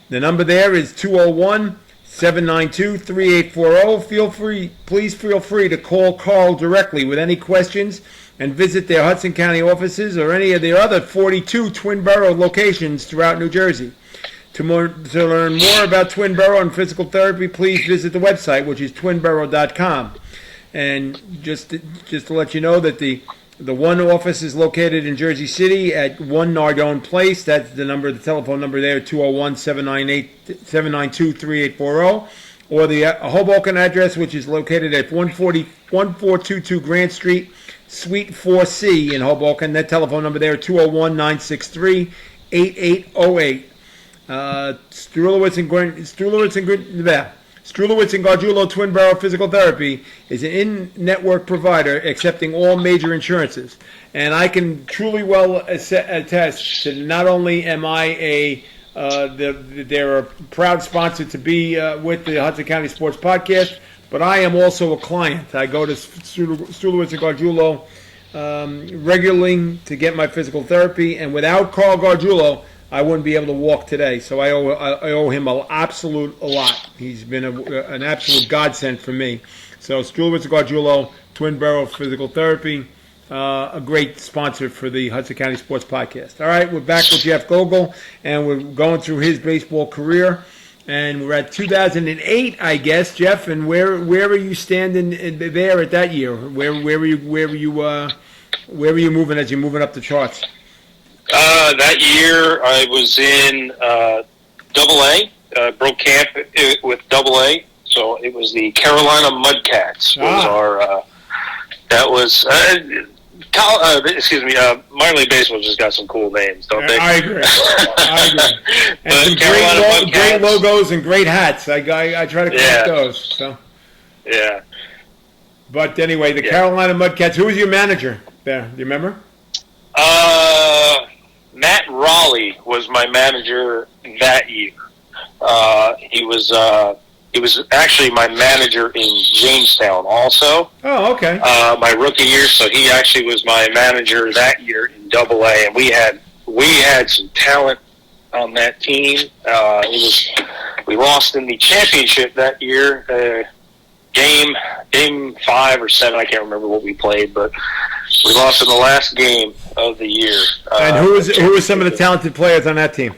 Speaker 1: The number there is 201-792-3840. Please feel free to call Carl directly with any questions and visit their Hudson County offices or any of their other 42 Twin Boro locations throughout New Jersey. To learn more about Twin Boro and physical therapy, please visit the website, which is twinboro.com. And just to let you know that the one office is located in Jersey City at 1 Nardone Place. That's the telephone number there, 201-792-3840. Or the Hoboken address, which is located at 1422 Grant Street, Suite 4C in Hoboken. That telephone number there, 201-963-8808. Strulowitz and Gargiulo Twin Boro Physical Therapy is an in-network provider accepting all major insurances. And I can truly well attest that not only am I they're a proud sponsor to be with the Hudson County Sports Podcast, but I am also a client. I go to Strulowitz and Gargiulo regularly to get my physical therapy, and without Carl Gargiulo, I wouldn't be able to walk today. So I owe him a lot. He's been an absolute godsend for me. So Strulowitz and Gargiulo, Twin Boro Physical Therapy, a great sponsor for the Hudson County Sports Podcast. All right, we're back with Jeff Gogal, and we're going through his baseball career. And we're at 2008, I guess, Jeff. And where are you standing there at that year? Where were you moving as you're moving up the charts?
Speaker 2: That year I was in AA, broke camp with AA, so it was the Carolina Mudcats. Minor league baseball just got some cool names, don't they?
Speaker 1: I agree. And some great logos and great hats. I try to collect those. So.
Speaker 2: Yeah.
Speaker 1: But anyway, the Carolina Mudcats. Who was your manager there? Do you remember?
Speaker 2: Matt Raleigh was my manager that year. He was actually my manager in Jamestown also.
Speaker 1: Oh, okay.
Speaker 2: My rookie year, so he actually was my manager that year in AA, and we had some talent on that team. We lost in the championship that year. Game 5 or 7, I can't remember what we played, but we lost in the last game of the year.
Speaker 1: And who was some of the talented players on that team?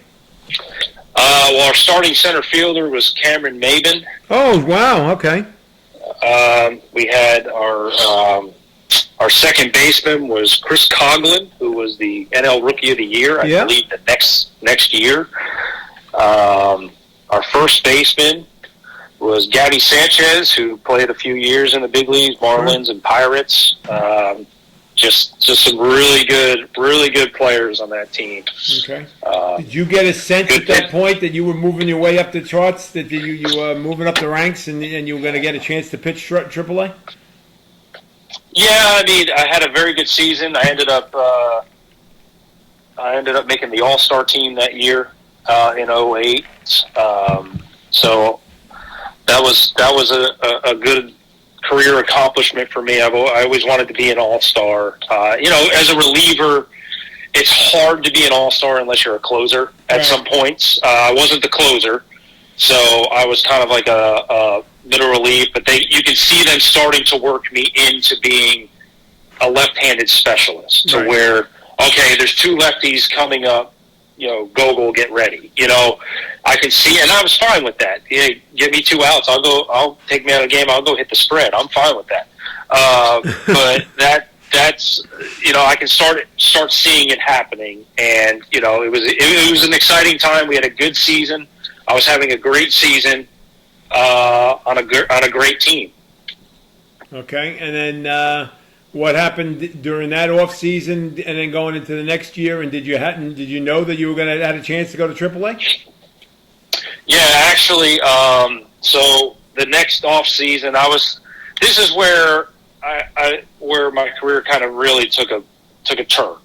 Speaker 2: Well, our starting center fielder was Cameron Maben.
Speaker 1: Oh, wow, okay.
Speaker 2: We had our second baseman was Chris Coughlin, who was the NL Rookie of the Year, I believe, the next year. Our first baseman was Gabby Sanchez, who played a few years in the big leagues, Marlins and Pirates. Just some really good players on that team.
Speaker 1: Okay. Did you get a sense at that point that you were moving your way up the charts, that you were moving up the ranks, and you were going to get a chance to pitch AAA?
Speaker 2: Yeah, I mean, I had a very good season. I ended up making the All-Star team that year in 2008. So that was a good career accomplishment for me. I always wanted to be an all-star. As a reliever, it's hard to be an all-star unless you're a closer at some points. I wasn't the closer, so I was kind of like a middle relief, but you can see them starting to work me into being a left-handed specialist to where, okay, there's two lefties coming up, Gogal, get ready. I can see, and I was fine with that. Give me 2 outs. I'll take me out of the game. I'll go hit the spread. I'm fine with that. But that's I can start seeing it happening, and it was an exciting time. We had a good season. I was having a great season on a great team.
Speaker 1: Okay, and then what happened during that off season, and then going into the next year? And did you know that you were going to have a chance to go to AAA?
Speaker 2: Yeah, actually. So the next off season, this is where where my career kind of really took a turn.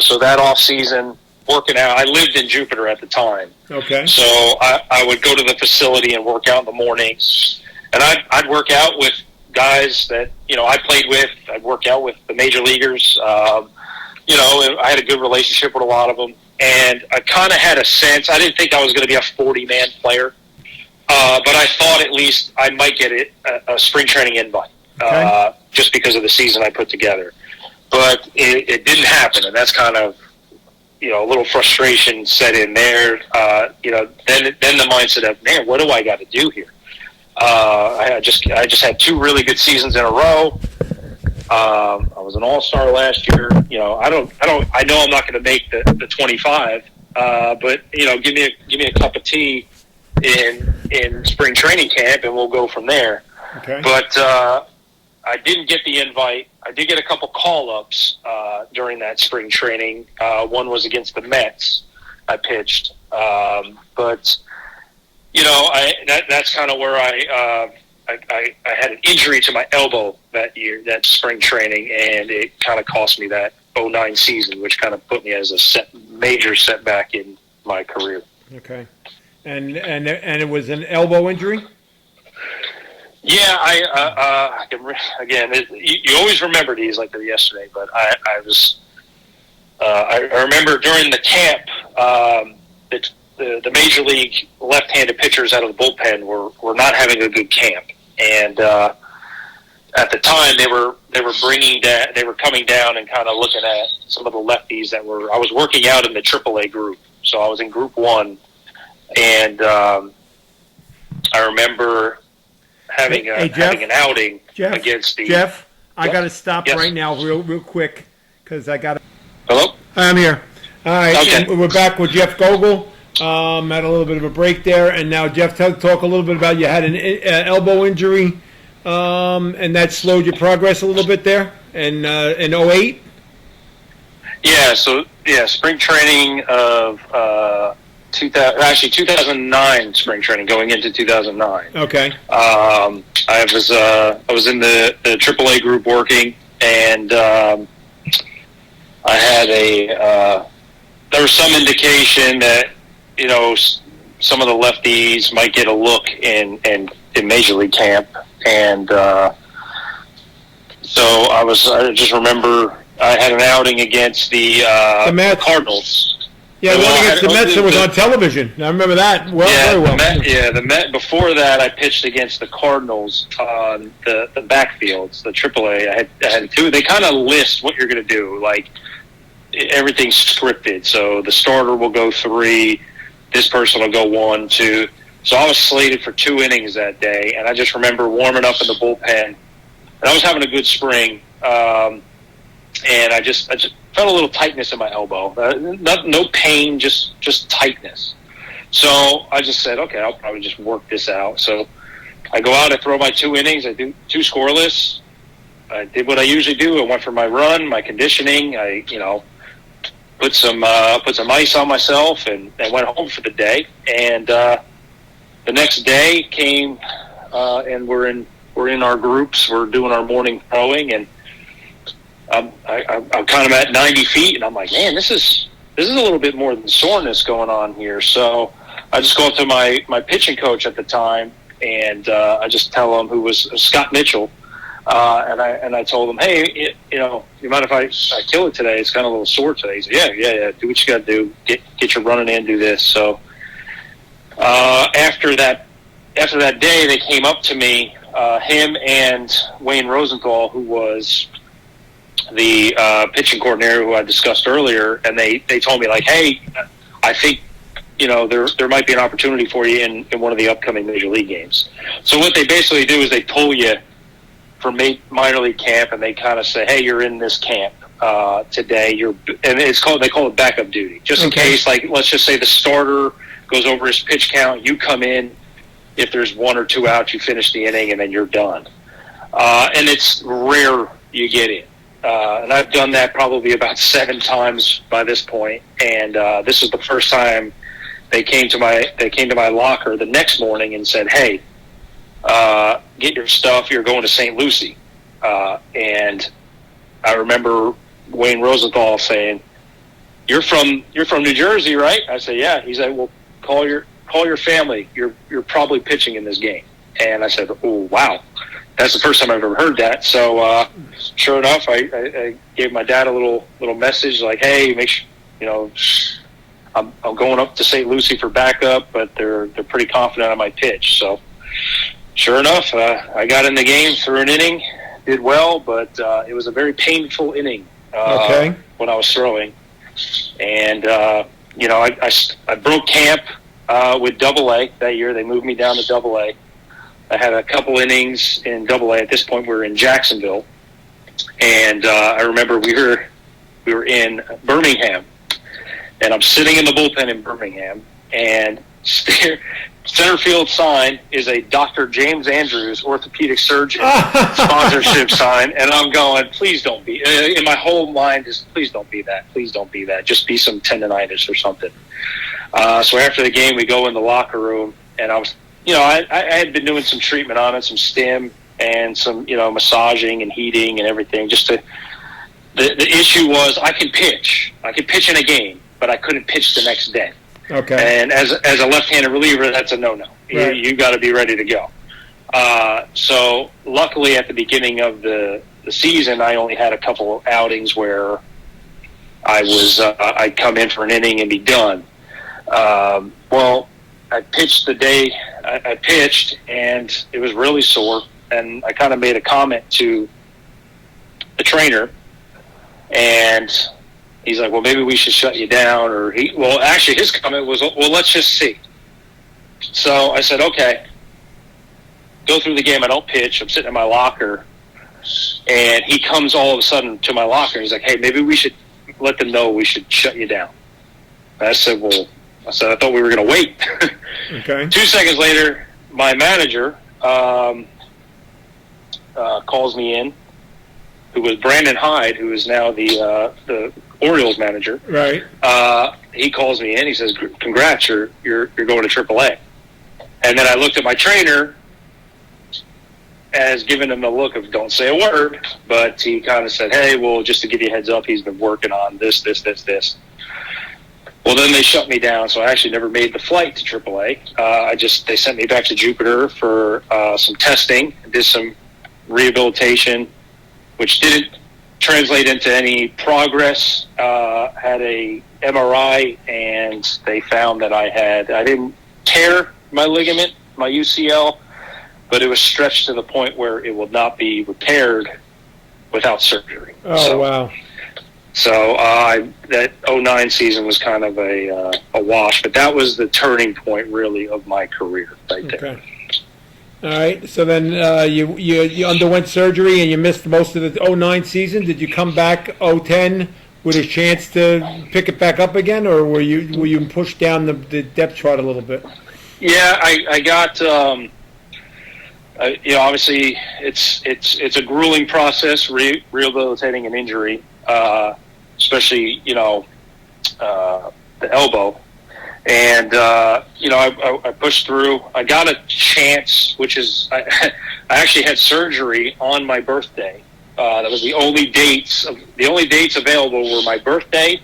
Speaker 2: So that off season, working out, I lived in Jupiter at the time.
Speaker 1: Okay.
Speaker 2: So I would go to the facility and work out in the mornings, and I'd work out with guys that I played with. I'd work out with the major leaguers. I had a good relationship with a lot of them, and I kind of had a sense. I didn't think I was going to be a 40-man player, but I thought at least I might get a spring training invite, just because of the season I put together. But it didn't happen, and that's kind of a little frustration set in there. Then the mindset of, man, what do I got to do here? I just had 2 really good seasons in a row. I was an all-star last year. I know I'm not going to make the 25, but give me a cup of tea in spring training camp, and we'll go from there.
Speaker 1: Okay.
Speaker 2: But I didn't get the invite. I did get a couple call-ups during that spring training. One was against the Mets. I pitched, but that's kind of where I had an injury to my elbow that year, that spring training, and it kind of cost me that 2009 season, which kind of put me as a major setback in my career.
Speaker 1: Okay, and it was an elbow injury?
Speaker 2: Yeah, I can again. You always remember these like they're yesterday, but I remember during the camp, the major league left-handed pitchers out of the bullpen were not having a good camp, and at the time they were coming down and kind of looking at some of the lefties that were. I was working out in the AAA group, so I was in Group 1, and I remember having an outing against the
Speaker 1: Jeff. I got to stop right now, real quick, because I got to.
Speaker 2: Hello.
Speaker 1: I'm here. All right,
Speaker 2: okay.
Speaker 1: We're back with Jeff Gogal. Had a little bit of a break there, and now Jeff, talk a little bit about you had an elbow injury, and that slowed your progress a little bit there in 2008.
Speaker 2: Yeah. So spring training of 2009 spring training going into 2009.
Speaker 1: Okay.
Speaker 2: I was in the AAA group working, and I had there was some indication that some of the lefties might get a look in Major League camp, and so I just remember I had an outing against the Cardinals.
Speaker 1: Yeah, the one against the Mets that was on television. I remember that very well.
Speaker 2: The Met. Before that, I pitched against the Cardinals on the backfields, the AAA. I had 2. They kind of list what you're going to do, like everything's scripted. So the starter will go 3, this person will go 1, 2. So I was slated for 2 innings that day, and I just remember warming up in the bullpen. And I was having a good spring, and I just felt a little tightness in my elbow. No pain, just tightness. So I just said, okay, I'll probably just work this out. So I go out, I throw my 2 innings, I do 2 scoreless. I did what I usually do. I went for my run, my conditioning. I, put some ice on myself and went home for the day. And the next day came, and we're in our groups. We're doing our morning throwing, and I'm kind of at 90 feet, and I'm like, man, this is a little bit more than soreness going on here. So I just go up to my pitching coach at the time, and I just tell him, who was Scott Mitchell, and I told him, hey, you mind if I kill it today? It's kind of a little sore today. He said, yeah, do what you got to do. Get your running in, do this. So after that day, they came up to me, him and Wayne Rosenthal, who was the pitching coordinator who I discussed earlier, and they told me, like, hey, I think there might be an opportunity for you in one of the upcoming major league games. So what they basically do is they pull you from minor league camp, and they kind of say, hey, you're in this camp today. And they call it backup duty, just in case, like, let's just say the starter goes over his pitch count, you come in. If there's 1 or 2 outs, you finish the inning, and then you're done. And it's rare you get in. And I've done that probably about 7 times by this point. And this is the first time they came to my locker the next morning and said, hey, get your stuff. You're going to St. Lucie. And I remember Wayne Rosenthal saying, You're from New Jersey, right? I said, yeah. He said, well, call your family. You're probably pitching in this game. And I said, oh, wow. That's the first time I've ever heard that. So sure enough, I gave my dad a little message like, hey, make sure, I'm going up to St. Lucie for backup, but they're pretty confident I might pitch. So sure enough, I got in the game, threw an inning, did well, but it was a very painful inning when I was throwing. And, I broke camp with Double-A that year. They moved me down to Double-A. I had a couple innings in Double-A. At this point, we were in Jacksonville. And I remember we were in Birmingham. And I'm sitting in the bullpen in Birmingham. And center field sign is a Dr. James Andrews orthopedic surgeon sponsorship sign. And I'm going, please don't be. In my whole mind is, please don't be that. Please don't be that. Just be some tendonitis or something. So after the game, we go in the locker room. And I was, I had been doing some treatment on it, some stim and some, massaging and heating and everything. The issue was I could pitch. I could pitch in a game, but I couldn't pitch the next day. Okay. And as a left-handed reliever, that's a no-no. Right. You got to be ready to go. So luckily at the beginning of the season, I only had a couple of outings where I'd come in for an inning and be done. Well, I pitched the day I pitched, and it was really sore. And I kind of made a comment to the trainer, and he's like, well, maybe we should shut you down. Actually, his comment was, well, let's just see. So I said, okay, go through the game. I don't pitch. I'm sitting in my locker. And he comes all of a sudden to my locker. And he's like, hey, maybe we should let them know we should shut you down. And I said, I thought we were going to wait. Okay. 2 seconds later, my manager calls me in, who was Brandon Hyde, who is now the Orioles manager. Right. He calls me in. He says, congrats, you're going to AAA. And then I looked at my trainer as giving him the look of don't say a word, but he kind of said, hey, well, just to give you a heads up, he's been working on this. Well, then they shut me down, so I actually never made the flight to AAA. They sent me back to Jupiter for some testing, did some rehabilitation, which didn't translate into any progress. Had a MRI, and they found that I didn't tear my ligament, my UCL, but it was stretched to the point where it will not be repaired without surgery. Oh, so, wow. So that '09 season was kind of a wash, but that was the turning point, really, of my career right there.
Speaker 1: Okay. All right. So then you underwent surgery and you missed most of the '09 season. Did you come back '10 with a chance to pick it back up again, or were you pushed down the depth chart a little bit?
Speaker 2: Yeah, I got. Obviously, it's a grueling process, rehabilitating an injury, especially the elbow. And I pushed through. I got a chance, which is I actually had surgery on my birthday. That was the only dates available were my birthday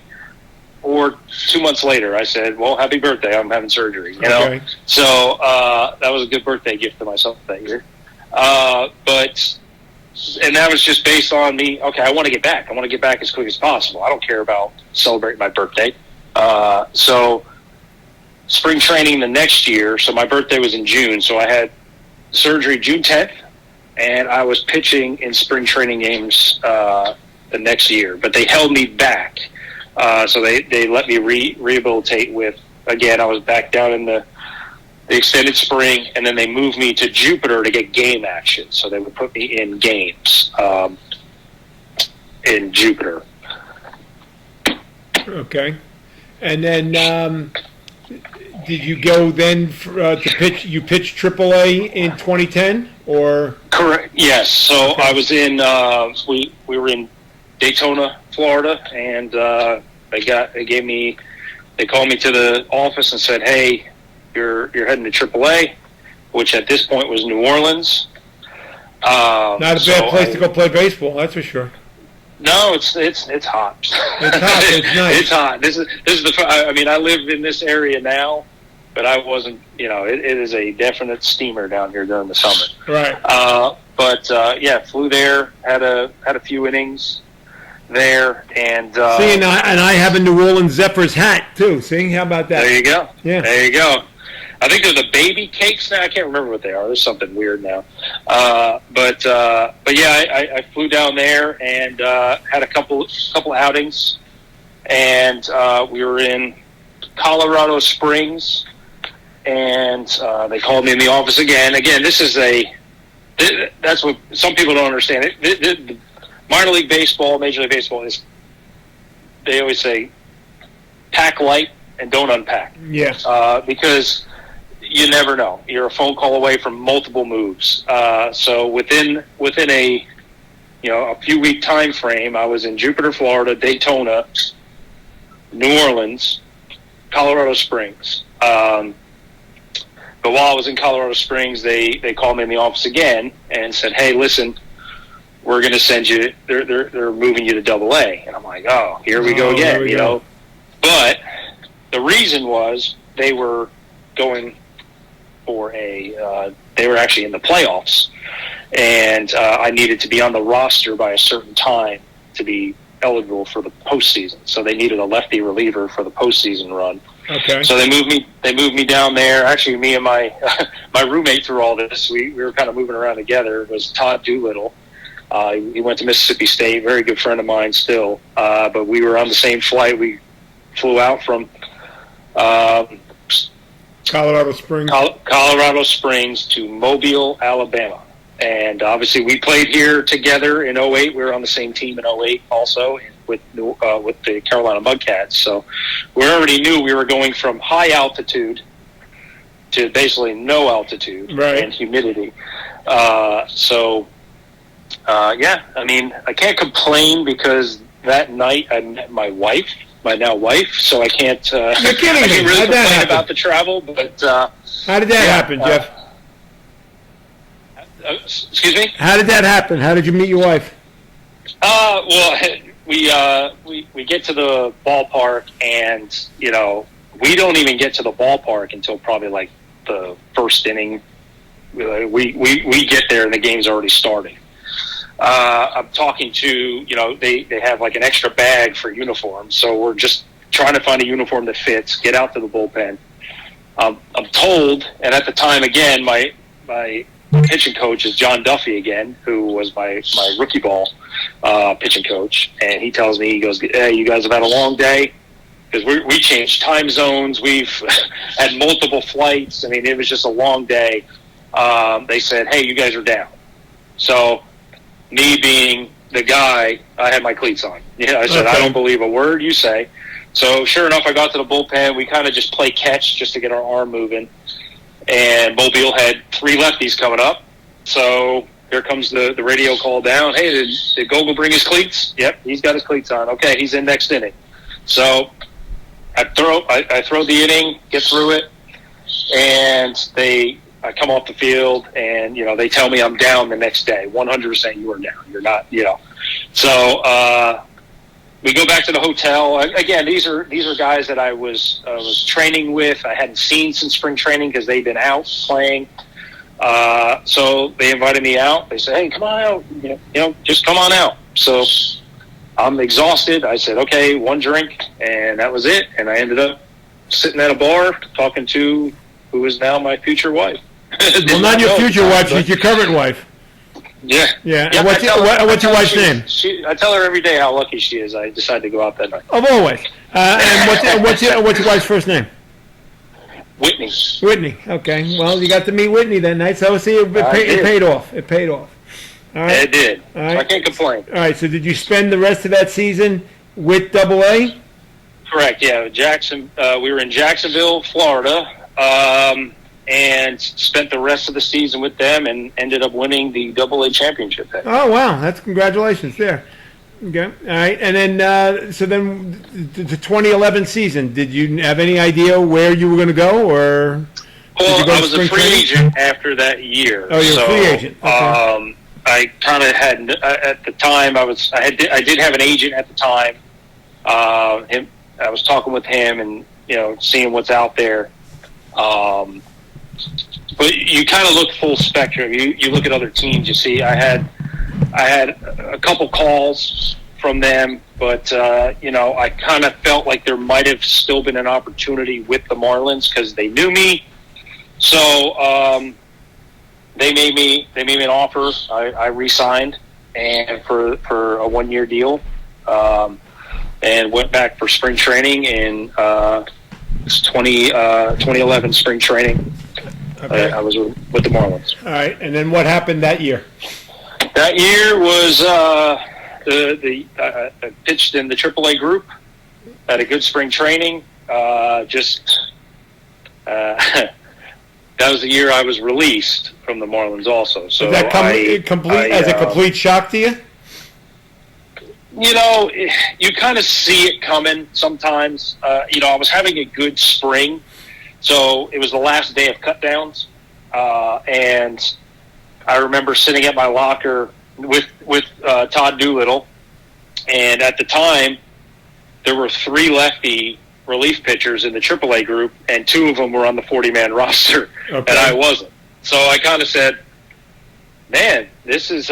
Speaker 2: or 2 months later. I said, "Well, happy birthday! I'm having surgery." You know,
Speaker 1: Okay.
Speaker 2: so that was a good birthday gift to myself that year. And that was just based on me. Okay, I want to get back. I want to get back as quick as possible. I don't care about celebrating my birthday. So spring training the next year. So my birthday was in June. So I had surgery June 10th, and I was pitching in spring training games the next year. But they held me back. So they let me rehabilitate with, again, I was back down in the extended spring, and then they moved me to Jupiter to get game action. So they would put me in games in Jupiter.
Speaker 1: Okay. And then did you go then to pitch? You pitched AAA in 2010, or?
Speaker 2: Correct. Yes. So I was in. We were in Daytona, Florida, and they called me to the office and said, "Hey, you're heading to AAA," which at this point was New Orleans.
Speaker 1: Not a bad place to go play baseball, that's for sure.
Speaker 2: No, it's hot.
Speaker 1: It's hot. It's nice.
Speaker 2: It's hot. This is I mean, I live in this area now, but I wasn't. It is a definite steamer down here during the summer.
Speaker 1: Right.
Speaker 2: Flew there. Had a few innings there, and
Speaker 1: see, and I have a New Orleans Zephyrs hat too. See, how about that?
Speaker 2: There you go.
Speaker 1: Yeah.
Speaker 2: There you go. I think they're the baby cakes now. I can't remember what they are. There's something weird now. But yeah, I flew down there and had a couple outings, and we were in Colorado Springs, and they called me in the office again. Again, that's what some people don't understand. The minor league baseball, Major League Baseball is, they always say, pack light and don't unpack.
Speaker 1: Yeah.
Speaker 2: Because you never know. You're a phone call away from multiple moves. So within a few week time frame, I was in Jupiter, Florida, Daytona, New Orleans, Colorado Springs. But while I was in Colorado Springs, they called me in the office again and said, "Hey, listen, we're going to send you. They're moving you to AA." And I'm like, "Oh, here we go again." You know. But the reason was they were going for they were actually in the playoffs, and I needed to be on the roster by a certain time to be eligible for the postseason. So they needed a lefty reliever for the postseason run.
Speaker 1: Okay.
Speaker 2: So they moved me down there. Actually, me and my my roommate through all this, we were kind of moving around together. It was Todd Doolittle. He went to Mississippi State, very good friend of mine still. But we were on the same flight. We flew out from
Speaker 1: Colorado Springs
Speaker 2: to Mobile, Alabama. And obviously we played here together in '08. We were on the same team in '08 also with the Carolina Mudcats. So we already knew we were going from high altitude to basically no altitude and humidity. I mean, I can't complain because that night I met my wife, my now wife, so I can't,
Speaker 1: You're kidding
Speaker 2: I
Speaker 1: me.
Speaker 2: can't really
Speaker 1: How'd that
Speaker 2: complain
Speaker 1: happen?
Speaker 2: about the travel, but...
Speaker 1: How did that happen, Jeff?
Speaker 2: Excuse me?
Speaker 1: How did that happen? How did you meet your wife?
Speaker 2: Well, we get to the ballpark, and, we don't even get to the ballpark until probably like the first inning. We get there and the game's already starting. I'm talking to, they have like an extra bag for uniforms, so we're just trying to find a uniform that fits, get out to the bullpen. I'm told, and at the time, again, my pitching coach is John Duffy again, who was my rookie ball pitching coach, and he tells me, he goes, "Hey, you guys have had a long day." Because we changed time zones. We've had multiple flights. I mean, it was just a long day. They said, "Hey, you guys are down." So me being the guy, I had my cleats on. I said, "I don't believe a word you say." So sure enough, I got to the bullpen. We kind of just play catch just to get our arm moving. And Mobile had 3 lefties coming up. So here comes the radio call down. "Hey, did Gogal bring his cleats?" "Yep, he's got his cleats on." "Okay, he's in next inning." So I throw the inning, get through it, and I come off the field, and they tell me I'm down the next day. 100% you are down. You're not. So we go back to the hotel. Again, these are guys that I was training with. I hadn't seen since spring training because they've been out playing. So they invited me out. They said, "Hey, come on out. Just come on out." So I'm exhausted. I said, "Okay, 1 drink," and that was it. And I ended up sitting at a bar talking to who is now my future wife.
Speaker 1: Well, not your future wife, she's your current wife.
Speaker 2: Yeah.
Speaker 1: Yeah. And what's your wife's name?
Speaker 2: I tell her every day how lucky she is. I decided to go out that night.
Speaker 1: Of always. And what's your wife's first name?
Speaker 2: Whitney.
Speaker 1: Whitney. Okay. Well, you got to meet Whitney that night, so see, it paid off. It paid off. All right.
Speaker 2: It did.
Speaker 1: All right.
Speaker 2: So I can't complain.
Speaker 1: All right. So did you spend the rest of that season with AA?
Speaker 2: Correct. Yeah. We were in Jacksonville, Florida, and spent the rest of the season with them, and ended up winning the AA championship.
Speaker 1: Oh wow! That's congratulations there. Okay. All right. And then so then the 2011 season. Did you have any idea where you were going to go, or?
Speaker 2: Well, I was a free agent after that year.
Speaker 1: Oh, you're a free agent. Okay.
Speaker 2: I kind of had at the time. I did have an agent at the time. I was talking with him and seeing what's out there. But you kind of look full spectrum. You look at other teams. You see, I had a couple calls from them, but I kind of felt like there might have still been an opportunity with the Marlins because they knew me. So they made me an offer. I re-signed and for a 1-year deal, and went back for spring training in 2011 spring training.
Speaker 1: Okay.
Speaker 2: I was with the Marlins.
Speaker 1: All right, and then what happened that year?
Speaker 2: That year was I pitched in the AAA group. Had a good spring training. That was the year I was released from the Marlins also. So
Speaker 1: Did that as a complete shock to you?
Speaker 2: You kind of see it coming sometimes. I was having a good spring. So it was the last day of cutdowns, and I remember sitting at my locker with Todd Doolittle, and at the time there were 3 lefty relief pitchers in the AAA group, and 2 of them were on the 40-man roster,
Speaker 1: okay.
Speaker 2: and I wasn't. So I kind of said, "Man, this is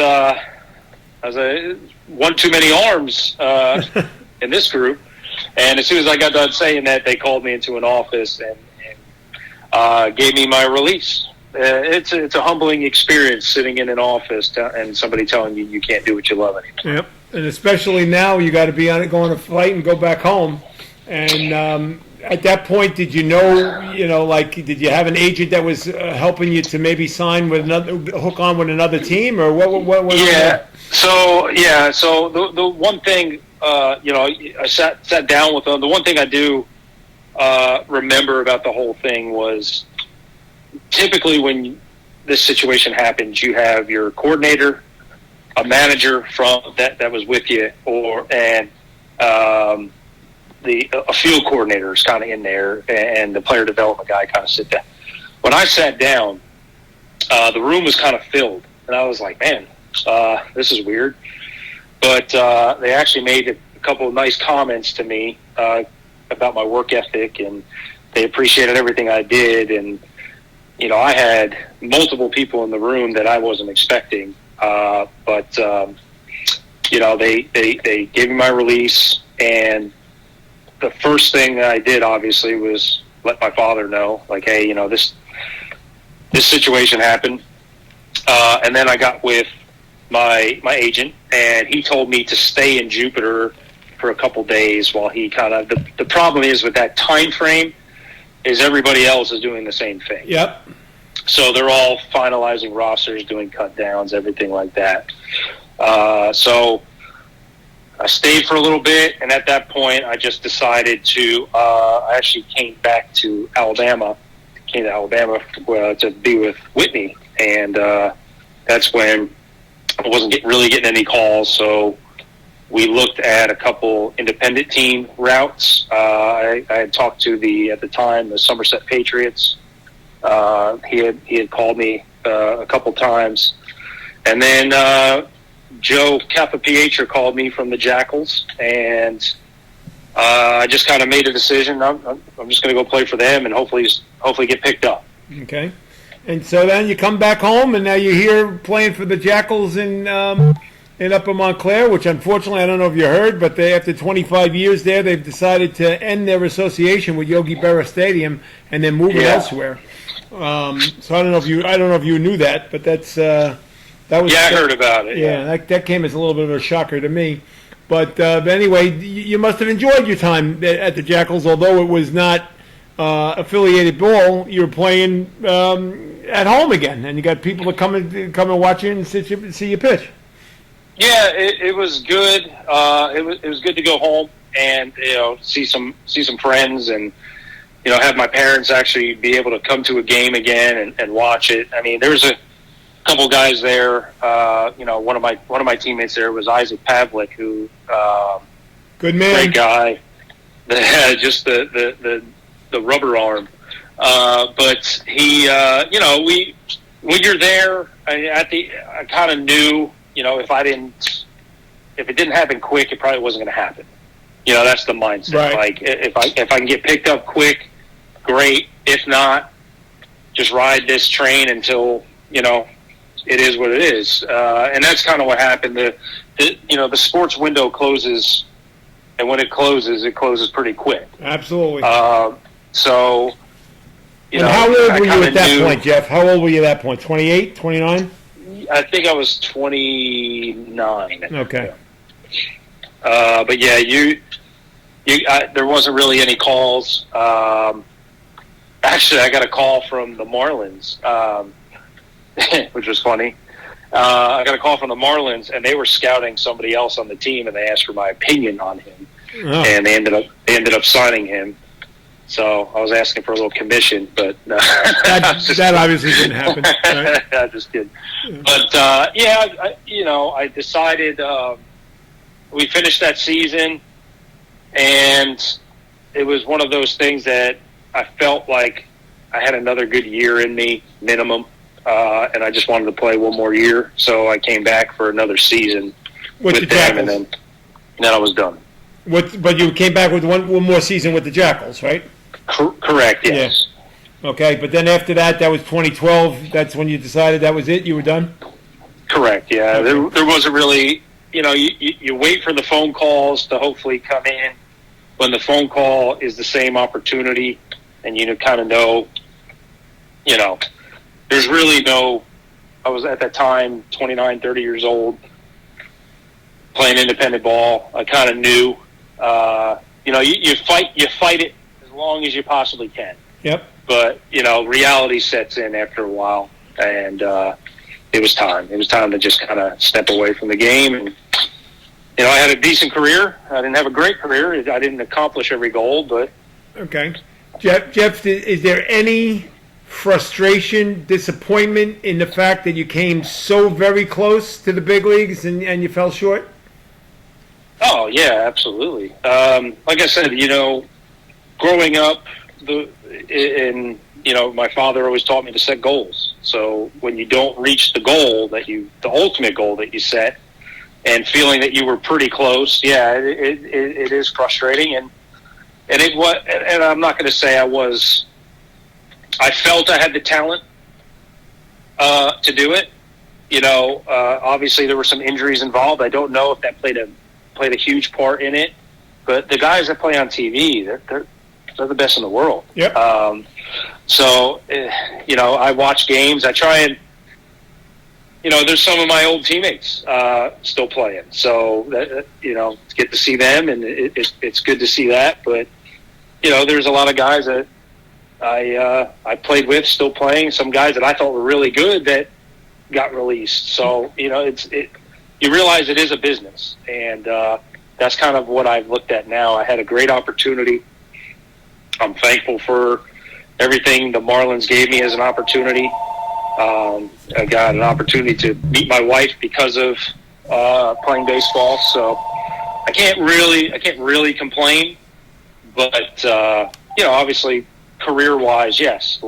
Speaker 2: one too many arms in this group." And as soon as I got done saying that, they called me into an office and gave me my release. It's a humbling experience sitting in an office and somebody telling you can't do what you love anymore.
Speaker 1: Yep, and especially now you got to be on it, go on a flight and go back home. And at that point, did you know, did you have an agent that was helping you to maybe sign with hook on with another team, or what was
Speaker 2: that? So the one thing, I sat down with them. The one thing I do remember about the whole thing was typically when this situation happens, you have your coordinator, a manager from that was with you, and a field coordinator is kind of in there, and the player development guy kind of sit down. When I sat down, the room was kind of filled, and I was like, "Man, this is weird." But they actually made a couple of nice comments to me about my work ethic, and they appreciated everything I did. And I had multiple people in the room that I wasn't expecting, but they gave me my release, and the first thing I did obviously was let my father know, like, "Hey, this situation happened," and then I got with my agent, and he told me to stay in Jupiter for a couple days while he kind of the problem is with that time frame is everybody else is doing the same thing.
Speaker 1: Yep.
Speaker 2: So they're all finalizing rosters, doing cut downs, everything like that. So I stayed for a little bit, and at that point I just decided to I actually came back to Alabama. To be with Whitney, and that's when I wasn't really getting any calls, so we looked at a couple independent team routes. I had talked to at the time, the Somerset Patriots. He had called me a couple times. And then Joe Capapietra called me from the Jackals, and I just kind of made a decision. I'm just going to go play for them and hopefully get picked up.
Speaker 1: Okay. And so then you come back home, and now you're here playing for the Jackals in Upper Montclair, which unfortunately I don't know if you heard, but after 25 years there, they've decided to end their association with Yogi Berra Stadium and then move it elsewhere. So I don't know if you knew that, but that was.
Speaker 2: Yeah, I heard about it.
Speaker 1: Yeah, that came as a little bit of a shocker to me. But anyway, you must have enjoyed your time at the Jackals, although it was not affiliated ball. You were playing at home again, and you got people to come and watch you and see you pitch.
Speaker 2: Yeah, it was good. It was good to go home and see some friends and have my parents actually be able to come to a game again and watch it. I mean, there was a couple guys there. One of my teammates there was Isaac Pavlik, who
Speaker 1: good man,
Speaker 2: great guy. Just the rubber arm. But he, when you're there, I kind of knew, if it didn't happen quick, it probably wasn't going to happen. That's the mindset.
Speaker 1: Right.
Speaker 2: Like if I can get picked up quick, great. If not, just ride this train until, it is what it is. And that's kind of what happened. The sports window closes, and when it closes pretty quick.
Speaker 1: Absolutely.
Speaker 2: So,
Speaker 1: how old were you at that point, Jeff? How old were you at that point? 28, 29?
Speaker 2: I think I was 29.
Speaker 1: Okay.
Speaker 2: But yeah, there wasn't really any calls. Actually, I got a call from the Marlins, which was funny. I got a call from the Marlins, and they were scouting somebody else on the team, and they asked for my opinion on him, and they ended up signing him. So I was asking for a little commission, but
Speaker 1: that obviously didn't happen. Right?
Speaker 2: I just kidding. But I decided. We finished that season, and it was one of those things that I felt like I had another good year in me, minimum, and I just wanted to play one more year. So I came back for another season with them, and then I was done.
Speaker 1: But you came back with one more season with the Jackals, right?
Speaker 2: Correct, yes.
Speaker 1: Yeah. Okay, but then after that was 2012. That's when you decided that was it? You were done?
Speaker 2: Correct, yeah. Okay. There wasn't really... you wait for the phone calls to hopefully come in. When the phone call is the same opportunity, and you kind of know, there's really no. I was at that time 29, 30 years old, playing independent ball. I kind of knew, you fight it as long as you possibly can.
Speaker 1: Yep.
Speaker 2: But reality sets in after a while, and it was time. It was time to just kind of step away from the game. And, I had a decent career. I didn't have a great career. I didn't accomplish every goal, but...
Speaker 1: Okay. Jeff, is there any frustration, disappointment in the fact that you came so very close to the big leagues and you fell short?
Speaker 2: Oh, yeah, absolutely. Like I said, growing up, my father always taught me to set goals. So when you don't reach the goal the ultimate goal that you set, and feeling that you were pretty close, yeah, it is frustrating. And I'm not going to say I felt I had the talent to do it. Obviously there were some injuries involved. I don't know if that played a huge part in it, but the guys that play on TV, they're the best in the world.
Speaker 1: Yep.
Speaker 2: So, I watch games. I try and, there's some of my old teammates still playing. So, it's good to see them, and it's good to see that. But, there's a lot of guys that I played with still playing, some guys that I thought were really good that got released. So, you realize it is a business, and that's kind of what I've looked at now. I had a great opportunity. I'm thankful for everything the Marlins gave me as an opportunity. I got an opportunity to meet my wife because of playing baseball, so I can't really complain. But obviously, career-wise, yes,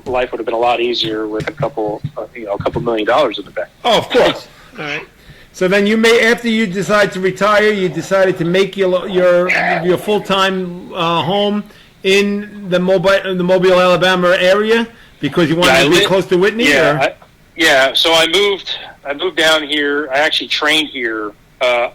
Speaker 2: life would have been a lot easier with a couple $1 million in the bank.
Speaker 1: Oh, of course. All right. So then after you decide to retire, you decided to make your full-time home in the Mobile, Alabama area because you wanted to be close to Whitney.
Speaker 2: Yeah. So I moved down here. I actually trained here for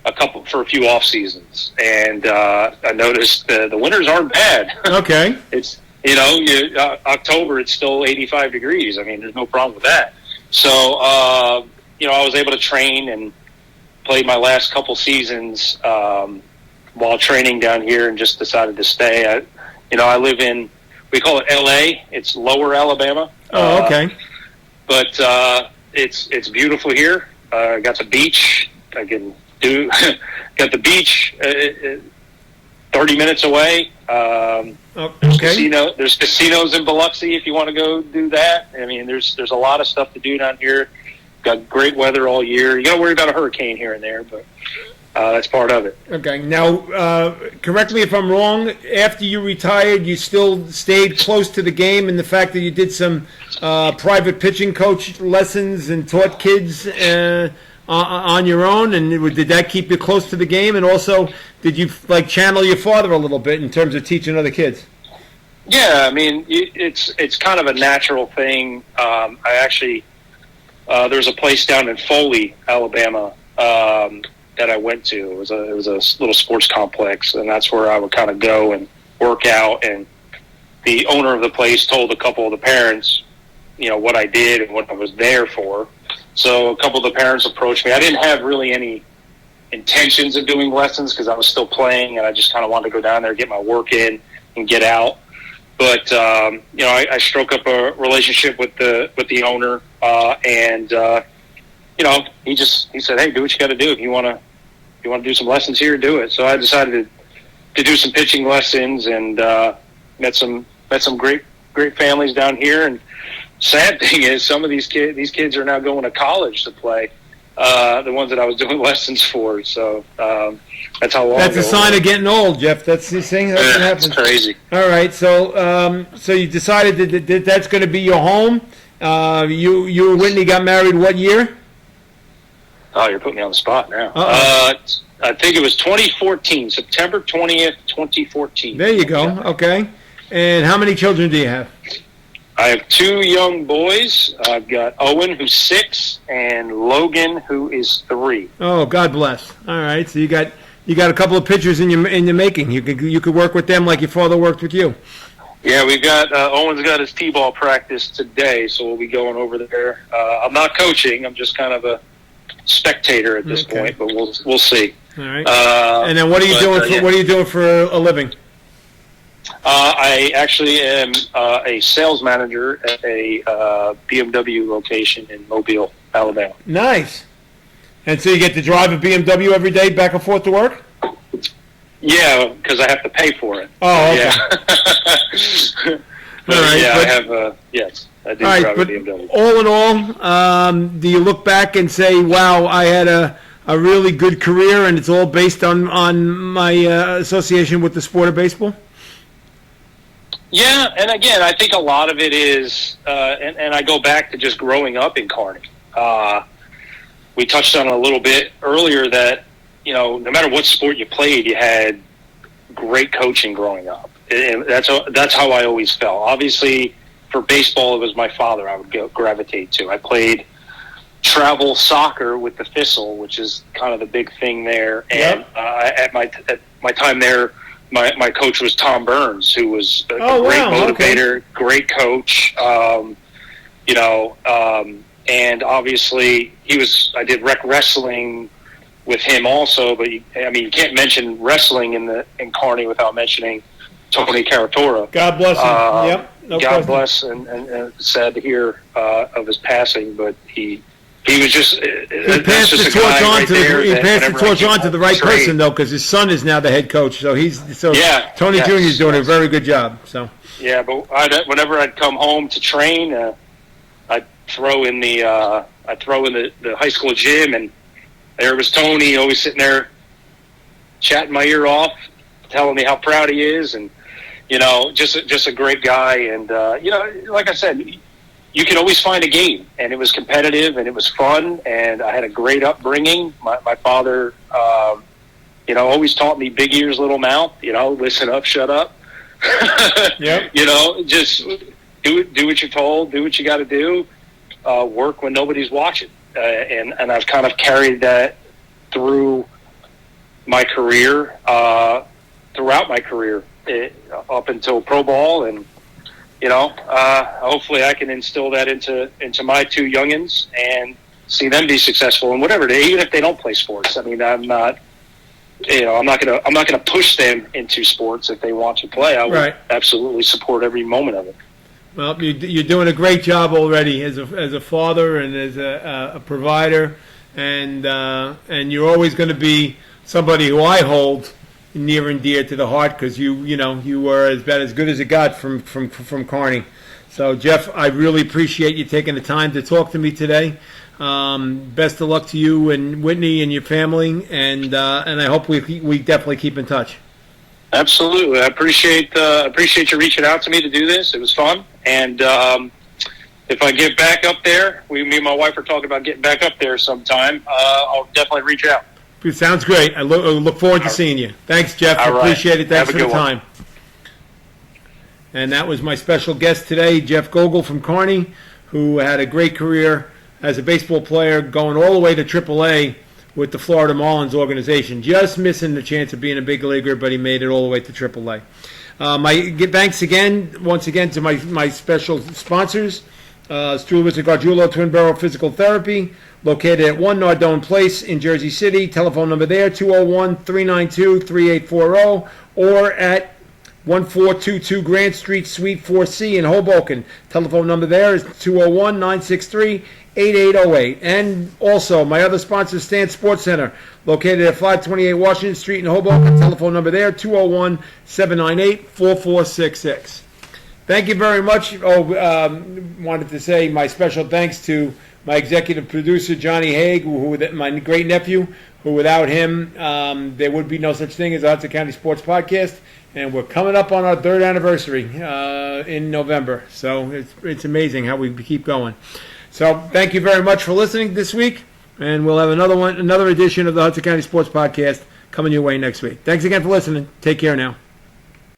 Speaker 2: a few off seasons, and I noticed the winters aren't bad.
Speaker 1: Okay.
Speaker 2: It's October. It's still 85 degrees. I mean, there's no problem with that. So I was able to train and played my last couple seasons while training down here, and just decided to stay. I live in, we call it LA. It's Lower Alabama.
Speaker 1: Oh, okay.
Speaker 2: But it's beautiful here. Got the beach. I can do got the beach 30 minutes away.
Speaker 1: Okay.
Speaker 2: There's casinos in Biloxi if you want to go do that. I mean, there's a lot of stuff to do down here. Got great weather all year. You got to worry about a hurricane here and there, but that's part of it.
Speaker 1: Okay. Now, correct me if I'm wrong. After you retired, you still stayed close to the game, and the fact that you did some private pitching coach lessons and taught kids on your own, and did that keep you close to the game? And also, did you channel your father a little bit in terms of teaching other kids?
Speaker 2: Yeah, I mean, it's kind of a natural thing. I actually there's a place down in Foley, Alabama, that I went to. It was a little sports complex, and that's where I would kind of go and work out. And the owner of the place told a couple of the parents, what I did and what I was there for. So a couple of the parents approached me. I didn't have really any intentions of doing lessons because I was still playing, and I just kind of wanted to go down there, get my work in, and get out. But I struck up a relationship with the owner, and he said, "Hey, do what you got to do. If you want to do some lessons here, do it." So I decided to do some pitching lessons, and met some great families down here. And sad thing is, some of these kids are now going to college to play. The ones that I was doing lessons for. So that's how long.
Speaker 1: That's a sign of getting old, Jeff. That's the thing. That's what happens.
Speaker 2: It's crazy.
Speaker 1: All right, so you decided that that's going to be your home. You and Whitney got married what year?
Speaker 2: Oh, you're putting me on the spot now. I think it was 2014, September 20th, 2014.
Speaker 1: There you go. Okay. And how many children do you have?
Speaker 2: I have two young boys. I've got Owen, who's 6, and Logan, who is 3.
Speaker 1: Oh, God bless. All right, so you got a couple of pitchers in your making. You could work with them like your father worked with you.
Speaker 2: Yeah, we've got Owen's got his t-ball practice today, so we'll be going over there. I'm not coaching. I'm just kind of a spectator at this point, but we'll see.
Speaker 1: All right. And then what are you doing? What are you doing for a living?
Speaker 2: I actually am a sales manager at a BMW location in Mobile, Alabama.
Speaker 1: Nice. And so you get to drive a BMW every day back and forth to work?
Speaker 2: Yeah, because I have to pay for it.
Speaker 1: Oh, okay.
Speaker 2: Yeah.
Speaker 1: All right,
Speaker 2: yeah, I have, yes, I do drive a BMW.
Speaker 1: All in all, do you look back and say, wow, I had a really good career, and it's all based on my association with the sport of baseball?
Speaker 2: Yeah, and again, I think a lot of it is, and I go back to just growing up in Kearny. We touched on it a little bit earlier that, no matter what sport you played, you had great coaching growing up. And that's how I always felt. Obviously, for baseball, it was my father I would gravitate to. I played travel soccer with the Thistle, which is kind of the big thing there. And at my time there, my coach was Tom Burns, who was a great motivator, great coach. and obviously I did rec wrestling with him also, but you can't mention wrestling in Kearny without mentioning Tony Caratora.
Speaker 1: God bless him. Yep. No
Speaker 2: God bless, and sad to hear of his passing, but he was just
Speaker 1: he passed the torch on to the right person though, because his son is now the head coach. So Tony Jr. is doing a very good job. So
Speaker 2: yeah, but whenever I'd come home to train, I'd throw in the high school gym, and there was Tony, always sitting there chatting my ear off, telling me how proud he is, and just a great guy. And like I said, you can always find a game, and it was competitive and it was fun, and I had a great upbringing. My father, always taught me big ears, little mouth. Listen up, shut up.
Speaker 1: Yep.
Speaker 2: Just do what you're told, do what you got to do. Work when nobody's watching, and I've kind of carried that through my career, throughout my career, up until pro ball, and hopefully I can instill that into my two youngins and see them be successful in whatever they, even if they don't play sports. I mean, I'm not gonna push them into sports if they want to play. I would absolutely support every moment of it.
Speaker 1: Well, you're doing a great job already as a father and as a provider, and you're always going to be somebody who I hold near and dear to the heart, because you were about as good as it got from Kearny. So Jeff, I really appreciate you taking the time to talk to me today. Best of luck to you and Whitney and your family, and I hope we definitely keep in touch.
Speaker 2: Absolutely, I appreciate you reaching out to me to do this. It was fun, and if I get back up there, me and my wife are talking about getting back up there sometime. I'll definitely reach out.
Speaker 1: It sounds great. I look forward to seeing you. Thanks, Jeff. I appreciate it. Thanks for the time. And that was my special guest today, Jeff Gogal from Kearny, who had a great career as a baseball player, going all the way to AAA with the Florida Marlins organization. Just missing the chance of being a big leaguer, but he made it all the way to AAA. Thanks once again to my special sponsors, Strulowitz and Gargiulo Twin Boro Physical Therapy, located at 1 Nardone Place in Jersey City. Telephone number there, 201-392-3840, or at 1422 Grant Street, Suite 4C in Hoboken. Telephone number there is 201-963-8808. And also, my other sponsor, Stan Sports Center, located at 528 Washington Street in Hoboken. Telephone number there, 201-798-4466. Thank you very much. Wanted to say my special thanks to my executive producer, Johnny Haig, my great nephew, who without him, there would be no such thing as the Hudson County Sports Podcast. And we're coming up on our 3rd anniversary in November. So it's amazing how we keep going. So thank you very much for listening this week. And we'll have another edition of the Hudson County Sports Podcast coming your way next week. Thanks again for listening. Take care now.